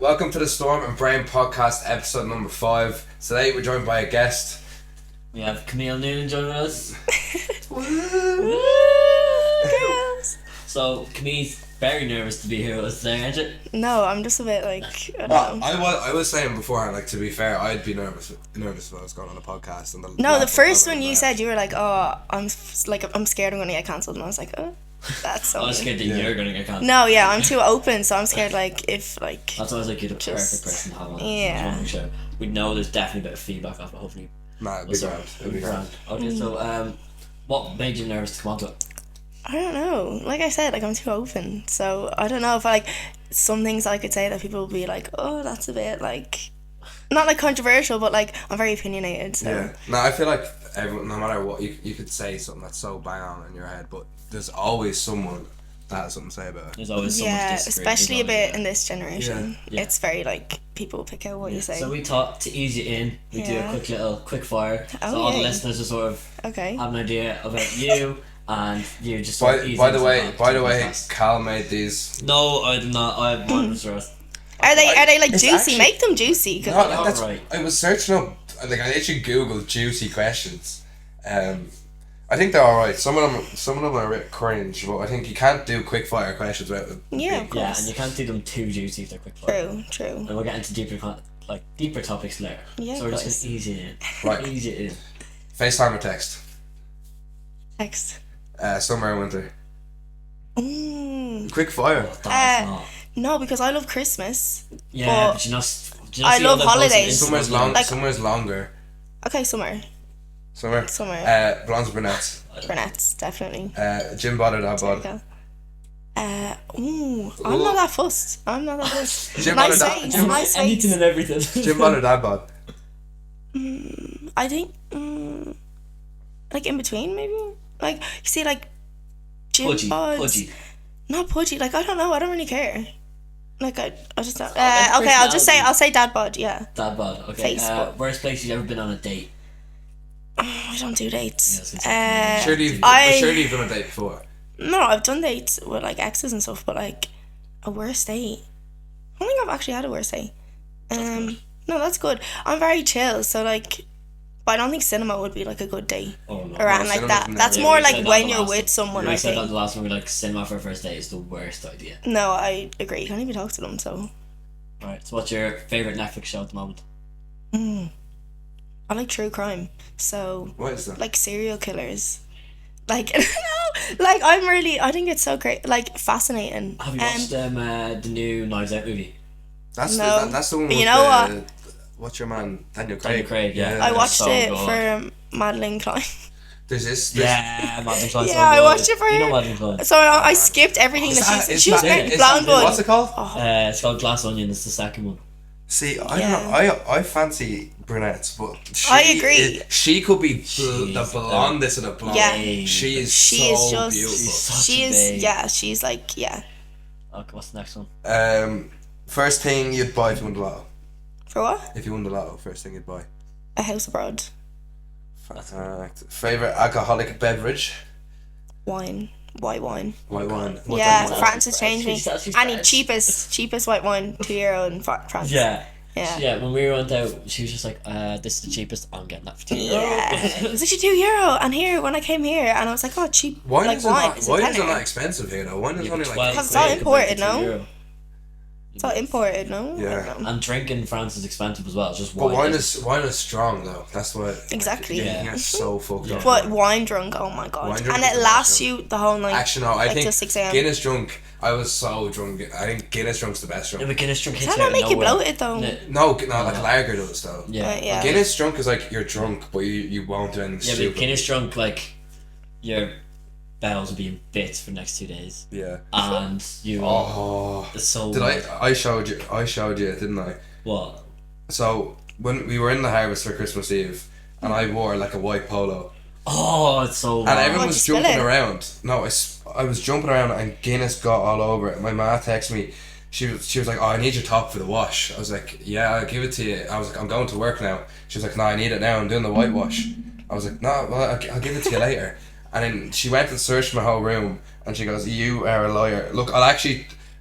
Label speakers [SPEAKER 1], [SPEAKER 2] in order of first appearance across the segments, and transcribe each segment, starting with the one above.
[SPEAKER 1] Welcome to the Storm and Brain podcast, episode number 5. Today we're joined by a guest.
[SPEAKER 2] We have Camille Noonan joining us.
[SPEAKER 3] Girls.
[SPEAKER 2] So Camille's very nervous to be here with us today, aren't you?
[SPEAKER 3] No, I'm just a bit like I don't know.
[SPEAKER 1] I was saying beforehand, like, to be fair, I'd be nervous if I was going on a podcast. And
[SPEAKER 3] No, the first one you said you were like, "Oh, I'm scared I'm gonna get cancelled," and I was like, "Oh, that's so."
[SPEAKER 2] I was scared that you're gonna get cancelled.
[SPEAKER 3] No, yeah, I'm too open, so I'm scared. Like if like
[SPEAKER 2] That's why I was like, you're the perfect
[SPEAKER 3] Just-
[SPEAKER 2] person to have on
[SPEAKER 3] yeah.
[SPEAKER 2] the show. We know there's definitely a bit of feedback off it, hopefully.
[SPEAKER 1] Nah, it'd be
[SPEAKER 2] That's all
[SPEAKER 1] grand.
[SPEAKER 2] right.
[SPEAKER 1] It'd be grand.
[SPEAKER 2] Okay, so what made you nervous to come onto it?
[SPEAKER 3] I don't know. Like I said, like I'm too open, so I don't know if some things I could say that people will be like, "Oh, that's a bit like." Not like controversial, but like I'm very opinionated. So
[SPEAKER 1] Yeah. No, I feel like everyone, no matter what, you could say something that's so bang on in your head, but there's always someone that has something to say about it.
[SPEAKER 2] There's always someone
[SPEAKER 3] yeah,
[SPEAKER 2] to disagree with
[SPEAKER 3] especially
[SPEAKER 2] you
[SPEAKER 3] a
[SPEAKER 2] on
[SPEAKER 3] bit
[SPEAKER 2] it,
[SPEAKER 3] in this generation.
[SPEAKER 2] Yeah.
[SPEAKER 3] It's very like people pick out what you say.
[SPEAKER 2] So we thought to ease you in, we do
[SPEAKER 3] Yeah.
[SPEAKER 2] a quick fire.
[SPEAKER 3] Oh,
[SPEAKER 2] so all the
[SPEAKER 3] yay.
[SPEAKER 2] listeners will sort of
[SPEAKER 3] Okay.
[SPEAKER 2] have an idea about you and you just sort of
[SPEAKER 1] By,
[SPEAKER 2] ease
[SPEAKER 1] by the
[SPEAKER 2] into
[SPEAKER 1] way,
[SPEAKER 2] that
[SPEAKER 1] by the
[SPEAKER 2] to
[SPEAKER 1] way,
[SPEAKER 2] podcast.
[SPEAKER 1] Cal made these.
[SPEAKER 2] No, I did not. I have one for us.
[SPEAKER 3] Are they like
[SPEAKER 1] It's
[SPEAKER 3] juicy?
[SPEAKER 1] actually-
[SPEAKER 3] Make them juicy. Cause
[SPEAKER 1] No,
[SPEAKER 2] All
[SPEAKER 1] that's,
[SPEAKER 2] right.
[SPEAKER 1] I was searching up, like, I literally googled juicy questions. I think they're alright. Some of them are a bit cringe, but I think you can't do quick fire questions without them.
[SPEAKER 3] Yeah, of
[SPEAKER 2] Yeah,
[SPEAKER 3] course.
[SPEAKER 2] and you can't do them too juicy if they're quick fire.
[SPEAKER 3] True.
[SPEAKER 2] And we'll get into deeper topics later.
[SPEAKER 3] Yeah,
[SPEAKER 2] So we're
[SPEAKER 3] of
[SPEAKER 2] just
[SPEAKER 3] course.
[SPEAKER 2] gonna ease it in.
[SPEAKER 1] Right.
[SPEAKER 2] Ease it in.
[SPEAKER 1] FaceTime or text?
[SPEAKER 3] Text.
[SPEAKER 1] Summer or winter?
[SPEAKER 3] Mm.
[SPEAKER 1] Quick fire.
[SPEAKER 2] That's not.
[SPEAKER 3] No, because I love Christmas.
[SPEAKER 2] Yeah,
[SPEAKER 3] but
[SPEAKER 2] but you know.
[SPEAKER 3] I love holidays.
[SPEAKER 1] Summer's Summer's longer.
[SPEAKER 3] Okay, summer.
[SPEAKER 1] Summer. Blondes or brunettes?
[SPEAKER 3] Brunettes, definitely.
[SPEAKER 1] Gym bod or dad
[SPEAKER 3] There you
[SPEAKER 1] bod?
[SPEAKER 3] go. I'm not that fussed.
[SPEAKER 1] Gym bod or
[SPEAKER 3] Nice
[SPEAKER 1] dad?
[SPEAKER 3] face, nice
[SPEAKER 2] Anything
[SPEAKER 3] face.
[SPEAKER 2] and everything.
[SPEAKER 1] Gym bod or dad bod?
[SPEAKER 3] I think, like in between maybe. Like you see, like gym
[SPEAKER 2] Pudgy.
[SPEAKER 3] bods.
[SPEAKER 2] Pudgy.
[SPEAKER 3] Not pudgy. Like I don't know. I don't really care. Like I just don't.
[SPEAKER 2] like
[SPEAKER 3] Okay,
[SPEAKER 2] personality.
[SPEAKER 3] I'll say dad bod. Yeah.
[SPEAKER 2] Dad bod. Okay.
[SPEAKER 3] Facebook.
[SPEAKER 2] Worst place you've ever been on a date?
[SPEAKER 3] I don't do dates.
[SPEAKER 2] Yeah,
[SPEAKER 1] Surely you've done a date before.
[SPEAKER 3] No, I've done dates with like exes and stuff, but like a worst date. I don't think I've actually had a worst date. No, that's good. I'm very chill, so like, but I don't think cinema would be like a good date
[SPEAKER 2] Oh no.
[SPEAKER 3] or anything like
[SPEAKER 1] cinema's
[SPEAKER 3] that.
[SPEAKER 1] never-
[SPEAKER 3] That's
[SPEAKER 1] Yeah,
[SPEAKER 3] more
[SPEAKER 2] we
[SPEAKER 3] like
[SPEAKER 2] said that
[SPEAKER 3] when
[SPEAKER 2] the
[SPEAKER 3] you're
[SPEAKER 2] last-
[SPEAKER 3] with someone.
[SPEAKER 2] We
[SPEAKER 3] I
[SPEAKER 2] said that
[SPEAKER 3] think.
[SPEAKER 2] the last one. We're like, cinema for a first date is the worst idea.
[SPEAKER 3] No, I agree. You can't even talk to them. So
[SPEAKER 2] Alright. So what's your favorite Netflix show at the moment?
[SPEAKER 3] I like true crime. So
[SPEAKER 1] What is that?
[SPEAKER 3] like serial killers. Like like I think it's so great. Like fascinating.
[SPEAKER 2] Have you watched the new Knives Out movie?
[SPEAKER 1] That's
[SPEAKER 3] No.
[SPEAKER 1] that's the one
[SPEAKER 3] But
[SPEAKER 1] with
[SPEAKER 3] you know what?
[SPEAKER 1] What's your man? Daniel Craig.
[SPEAKER 2] Daniel Craig, yeah.
[SPEAKER 3] I watched
[SPEAKER 2] so
[SPEAKER 3] it
[SPEAKER 2] good.
[SPEAKER 3] for Madeline Klein.
[SPEAKER 1] There's this.
[SPEAKER 2] Yeah, Madeline Klein's
[SPEAKER 3] Yeah, I
[SPEAKER 2] so good.
[SPEAKER 3] watched it for
[SPEAKER 2] You know
[SPEAKER 3] her.
[SPEAKER 2] Madeline Klein.
[SPEAKER 3] So I skipped everything
[SPEAKER 1] Is
[SPEAKER 3] that
[SPEAKER 1] that-
[SPEAKER 3] she was
[SPEAKER 1] is
[SPEAKER 3] great.
[SPEAKER 1] that-
[SPEAKER 3] Blonde one.
[SPEAKER 1] What's it called?
[SPEAKER 2] It's called Glass Onion. It's the second one.
[SPEAKER 1] See, I
[SPEAKER 3] Yeah.
[SPEAKER 1] don't know. I fancy brunettes, but
[SPEAKER 3] I agree.
[SPEAKER 1] she could be the
[SPEAKER 2] She's-
[SPEAKER 1] blondest of the blonde.
[SPEAKER 3] Yeah.
[SPEAKER 1] She is
[SPEAKER 3] She
[SPEAKER 1] so
[SPEAKER 3] is just
[SPEAKER 1] beautiful.
[SPEAKER 2] such
[SPEAKER 3] she
[SPEAKER 2] a
[SPEAKER 3] is
[SPEAKER 2] babe.
[SPEAKER 3] yeah, she's like yeah.
[SPEAKER 2] Okay, what's the next one?
[SPEAKER 1] First thing you'd buy if you won the lotto.
[SPEAKER 3] For what?
[SPEAKER 1] If you won the lotto, first thing you'd buy.
[SPEAKER 3] A house abroad.
[SPEAKER 1] Favorite alcoholic beverage?
[SPEAKER 3] Wine. White wine.
[SPEAKER 1] White wine. What
[SPEAKER 3] Yeah,
[SPEAKER 1] type of wine?
[SPEAKER 3] France has changed me.
[SPEAKER 2] She's
[SPEAKER 3] I need
[SPEAKER 2] French.
[SPEAKER 3] cheapest white wine, €2 in France.
[SPEAKER 2] Yeah.
[SPEAKER 3] Yeah.
[SPEAKER 2] Yeah, when we went out, she was just like, this is the cheapest, I'm getting that for €2.
[SPEAKER 3] Yeah. It was actually €2. And here, when I came here, and I was like, oh, cheap.
[SPEAKER 1] Wine
[SPEAKER 3] like
[SPEAKER 1] isn't
[SPEAKER 3] wine.
[SPEAKER 1] not,
[SPEAKER 3] It's a
[SPEAKER 1] wine isn't
[SPEAKER 3] tenner.
[SPEAKER 1] that expensive here though. Wine is
[SPEAKER 2] Yeah,
[SPEAKER 1] only
[SPEAKER 2] but
[SPEAKER 1] like.
[SPEAKER 3] 'Cause it's all
[SPEAKER 2] quid compared
[SPEAKER 3] imported,
[SPEAKER 2] to
[SPEAKER 3] no?
[SPEAKER 2] €2.
[SPEAKER 3] It's all imported, no?
[SPEAKER 1] Yeah.
[SPEAKER 3] I don't know.
[SPEAKER 2] And drinking in France is expensive as well. It's just
[SPEAKER 1] But
[SPEAKER 2] wine.
[SPEAKER 1] wine is strong though. That's what.
[SPEAKER 3] Exactly.
[SPEAKER 1] Like, you
[SPEAKER 2] Yeah.
[SPEAKER 1] can get so fucked
[SPEAKER 2] Yeah.
[SPEAKER 1] up.
[SPEAKER 3] But wine drunk, oh my god.
[SPEAKER 1] Wine drunk
[SPEAKER 3] And
[SPEAKER 1] is
[SPEAKER 3] it
[SPEAKER 1] the
[SPEAKER 3] lasts
[SPEAKER 1] best
[SPEAKER 3] you the whole night.
[SPEAKER 1] Actually, no. I
[SPEAKER 3] Like
[SPEAKER 1] think
[SPEAKER 3] till 6 a.m.
[SPEAKER 1] Guinness drunk. I was so drunk. I think Guinness drunk's the best
[SPEAKER 2] Yeah,
[SPEAKER 1] drunk.
[SPEAKER 2] but Guinness drink
[SPEAKER 3] Does
[SPEAKER 2] hits
[SPEAKER 3] that
[SPEAKER 2] you
[SPEAKER 3] not
[SPEAKER 2] out of
[SPEAKER 3] make you
[SPEAKER 2] nowhere.
[SPEAKER 3] bloated though?
[SPEAKER 1] No, like lager does though.
[SPEAKER 2] Yeah.
[SPEAKER 3] Yeah.
[SPEAKER 1] Guinness drunk is like you're drunk, but you won't do anything
[SPEAKER 2] Yeah,
[SPEAKER 1] stupid.
[SPEAKER 2] but Guinness drunk, like, your bowels will be in bits for the next 2 days.
[SPEAKER 1] Yeah.
[SPEAKER 2] And you
[SPEAKER 1] Oh.
[SPEAKER 2] it's so
[SPEAKER 1] Did I showed you? I showed you, didn't I?
[SPEAKER 2] What?
[SPEAKER 1] So when we were in the harvest for Christmas Eve, and I wore like a white polo,
[SPEAKER 2] Oh, it's so
[SPEAKER 1] and
[SPEAKER 2] bad.
[SPEAKER 1] everyone
[SPEAKER 3] Why'd
[SPEAKER 1] was
[SPEAKER 3] you spill
[SPEAKER 1] jumping
[SPEAKER 3] it?
[SPEAKER 1] around. No, I was jumping around, and Guinness got all over it. My ma texted me. She was like, "Oh, I need your top for the wash." I was like, "Yeah, I'll give it to you." I was like, "I'm going to work now." She was like, "No, I need it now. I'm doing the whitewash." I was like, "No, well, I'll give it to you later." And then she went and searched my whole room, and she goes, "You are a liar. Look,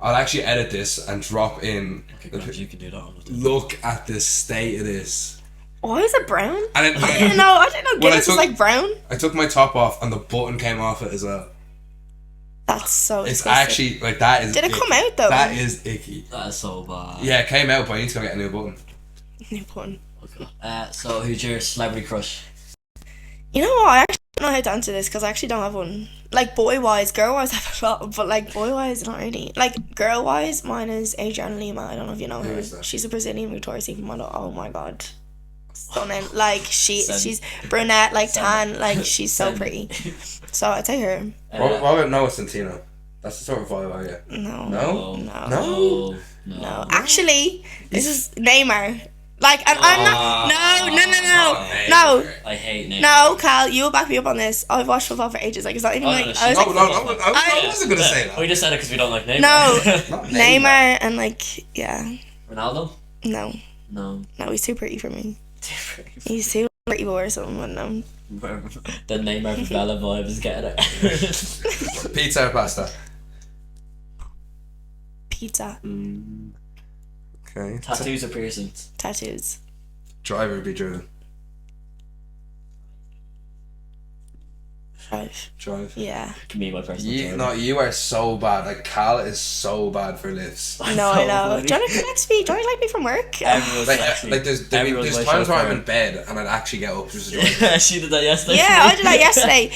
[SPEAKER 1] I'll actually edit this and drop in.
[SPEAKER 2] Okay, God, you can do that.
[SPEAKER 1] Look at the state of this.
[SPEAKER 3] Why is it brown?
[SPEAKER 1] And then,
[SPEAKER 3] I didn't know Guinness is like brown.
[SPEAKER 1] I took my top off and the button came off it as well.
[SPEAKER 3] That's so
[SPEAKER 1] It's
[SPEAKER 3] disgusting.
[SPEAKER 1] actually like that is.
[SPEAKER 3] Did it
[SPEAKER 1] icky.
[SPEAKER 3] come out though?
[SPEAKER 1] That is icky.
[SPEAKER 2] That is so bad.
[SPEAKER 1] Yeah, it came out, but I need to go get a new button.
[SPEAKER 3] New button.
[SPEAKER 2] So who's your celebrity crush?
[SPEAKER 3] You know what? I actually don't know how to answer this because I actually don't have one. Like boy wise, girl wise I have a lot, but like boy wise not really. Like girl wise, mine is Adriana Lima. I don't know if you know
[SPEAKER 1] Who
[SPEAKER 3] her.
[SPEAKER 1] is that?
[SPEAKER 3] She's a Brazilian Victoria's Secret model. Oh my god, stunning! Like
[SPEAKER 2] Send.
[SPEAKER 3] she's brunette, like
[SPEAKER 2] Send.
[SPEAKER 3] tan, like she's so
[SPEAKER 2] Send.
[SPEAKER 3] pretty. So I'd say her.
[SPEAKER 1] What about Noah Centino? That's the sort of vibe I get.
[SPEAKER 3] No,
[SPEAKER 1] No?
[SPEAKER 3] no,
[SPEAKER 2] No.
[SPEAKER 3] no. Actually, this is Neymar. Like, and I'm not. No.
[SPEAKER 2] I hate names.
[SPEAKER 3] No, Cal, you'll back me up on this. I've watched football for ages. Like, it's not even
[SPEAKER 2] Oh,
[SPEAKER 3] like.
[SPEAKER 2] no,
[SPEAKER 3] I was
[SPEAKER 1] No,
[SPEAKER 3] like,
[SPEAKER 1] I wasn't gonna say that.
[SPEAKER 2] We just said it because we don't like Neymar.
[SPEAKER 3] No.
[SPEAKER 1] Not
[SPEAKER 3] Neymar and like, yeah.
[SPEAKER 2] Ronaldo?
[SPEAKER 3] No,
[SPEAKER 2] No.
[SPEAKER 3] he's too pretty for me. He's too pretty boy or something, but no.
[SPEAKER 2] The Neymar Favela vibe is getting it.
[SPEAKER 1] Pizza or pasta?
[SPEAKER 3] Pizza,
[SPEAKER 1] Okay.
[SPEAKER 2] Tattoos or piercings?
[SPEAKER 3] tattoos.
[SPEAKER 1] Driver be driven. Drive.
[SPEAKER 3] Yeah.
[SPEAKER 2] Can be my personal
[SPEAKER 1] You,
[SPEAKER 2] driver.
[SPEAKER 1] no, you are so bad. Like Cal is so bad for lifts.
[SPEAKER 3] No, I know. Do you want to collect me? Do you want to collect me from work?
[SPEAKER 2] Everyone's
[SPEAKER 1] Like there's
[SPEAKER 2] my
[SPEAKER 1] times where I'm
[SPEAKER 2] chauffeur.
[SPEAKER 1] in bed and I'd actually get up just to drive.
[SPEAKER 2] She did that yesterday.
[SPEAKER 3] Yeah, I did that yesterday.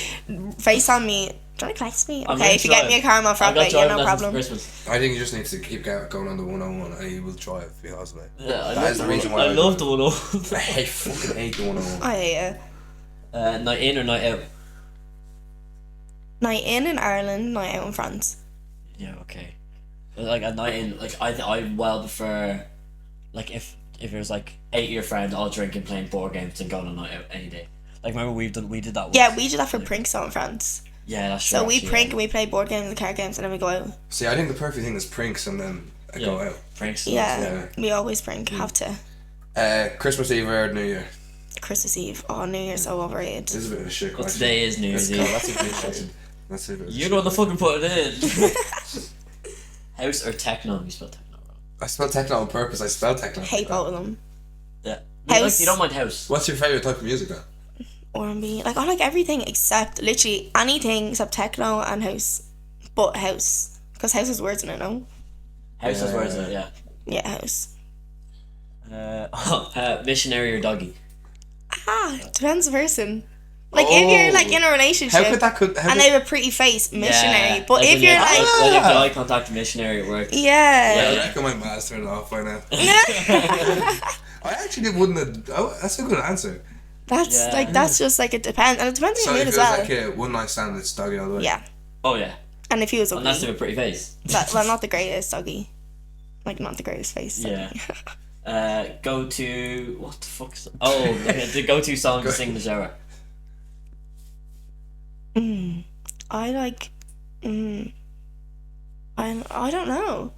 [SPEAKER 3] FaceTime me. Do you want to collect me?
[SPEAKER 2] I'm
[SPEAKER 3] Okay, if you
[SPEAKER 2] gonna
[SPEAKER 3] get me a
[SPEAKER 2] drive.
[SPEAKER 3] car, I'm on
[SPEAKER 2] I
[SPEAKER 3] Friday.
[SPEAKER 2] got
[SPEAKER 3] Yeah,
[SPEAKER 2] driving
[SPEAKER 3] no
[SPEAKER 2] lessons for
[SPEAKER 3] problem.
[SPEAKER 2] Christmas.
[SPEAKER 1] I think you just need to keep going on the 101 and you will drive because of it.
[SPEAKER 2] Yeah, I
[SPEAKER 1] That
[SPEAKER 2] love
[SPEAKER 1] is the
[SPEAKER 2] the
[SPEAKER 1] reason
[SPEAKER 2] one-
[SPEAKER 1] why
[SPEAKER 2] I
[SPEAKER 1] I
[SPEAKER 2] love
[SPEAKER 1] do
[SPEAKER 2] the one.
[SPEAKER 1] I fucking hate the 101.
[SPEAKER 3] Oh, yeah.
[SPEAKER 2] Night in or night out?
[SPEAKER 3] Night in Ireland, night out in France.
[SPEAKER 2] Yeah, okay. But, like a night in, like I well prefer, like if it was like 8 of your friends all drinking, playing board games, and going on a night out any day. Like remember we did that.
[SPEAKER 3] Yeah,
[SPEAKER 2] once.
[SPEAKER 3] we did that for pranks out in France.
[SPEAKER 2] Yeah, that's true.
[SPEAKER 3] So we
[SPEAKER 2] actually,
[SPEAKER 3] prank
[SPEAKER 2] yeah.
[SPEAKER 3] and we play board games and card games and then we go out.
[SPEAKER 1] See, I think the perfect thing is pranks and then I go
[SPEAKER 2] Yeah.
[SPEAKER 1] out.
[SPEAKER 2] Pranks.
[SPEAKER 3] Yeah,
[SPEAKER 1] Yeah.
[SPEAKER 3] we always prank. Have to.
[SPEAKER 1] Christmas Eve or New Year?
[SPEAKER 3] Christmas Eve. Oh, New Year's so overrated.
[SPEAKER 1] This is a bit of a shit
[SPEAKER 2] What
[SPEAKER 1] question.
[SPEAKER 2] today is New Year's Eve.
[SPEAKER 1] That's a good question. That's a bit of a
[SPEAKER 2] You're
[SPEAKER 1] shit
[SPEAKER 2] the one that
[SPEAKER 1] question.
[SPEAKER 2] fucking put it in. House or techno? You spelled techno wrong.
[SPEAKER 1] I spelled techno on purpose. I spelled techno.
[SPEAKER 3] Hate both of them.
[SPEAKER 2] Yeah.
[SPEAKER 3] House.
[SPEAKER 2] You don't mind house.
[SPEAKER 1] What's your favourite type of music then?
[SPEAKER 3] R&B. Like, I like everything except literally anything except techno and house. But house. Because house has words in it, no?
[SPEAKER 2] House is words in it, yeah.
[SPEAKER 3] Yeah, house.
[SPEAKER 2] Missionary or doggy?
[SPEAKER 3] Depends the person. Like, if you're like in a relationship
[SPEAKER 1] How could that
[SPEAKER 3] and they have a pretty face, missionary. But
[SPEAKER 2] Like
[SPEAKER 3] if
[SPEAKER 2] when
[SPEAKER 3] you're
[SPEAKER 2] you have-
[SPEAKER 3] like,
[SPEAKER 2] when you have eye contact, missionary at work.
[SPEAKER 1] I
[SPEAKER 3] yeah.
[SPEAKER 1] reckon my ma's turned off by now. I actually wouldn't have. Oh, that's a good answer.
[SPEAKER 3] That's
[SPEAKER 2] Yeah.
[SPEAKER 3] like, that's just like, it depends. And it depends
[SPEAKER 1] So
[SPEAKER 3] on your
[SPEAKER 1] if
[SPEAKER 3] mood
[SPEAKER 1] it
[SPEAKER 3] as
[SPEAKER 1] was
[SPEAKER 3] well.
[SPEAKER 1] like a one night stand, it's doggy all the way.
[SPEAKER 3] Yeah.
[SPEAKER 2] Oh yeah.
[SPEAKER 3] And if he was
[SPEAKER 2] Unless they
[SPEAKER 3] ugly.
[SPEAKER 2] have a pretty face.
[SPEAKER 3] Well, not the greatest doggy. Like, not the greatest face.
[SPEAKER 2] Yeah.
[SPEAKER 3] Doggy.
[SPEAKER 2] Go to what the fuck's the go to song to sing in the shower.
[SPEAKER 3] I like. I don't know.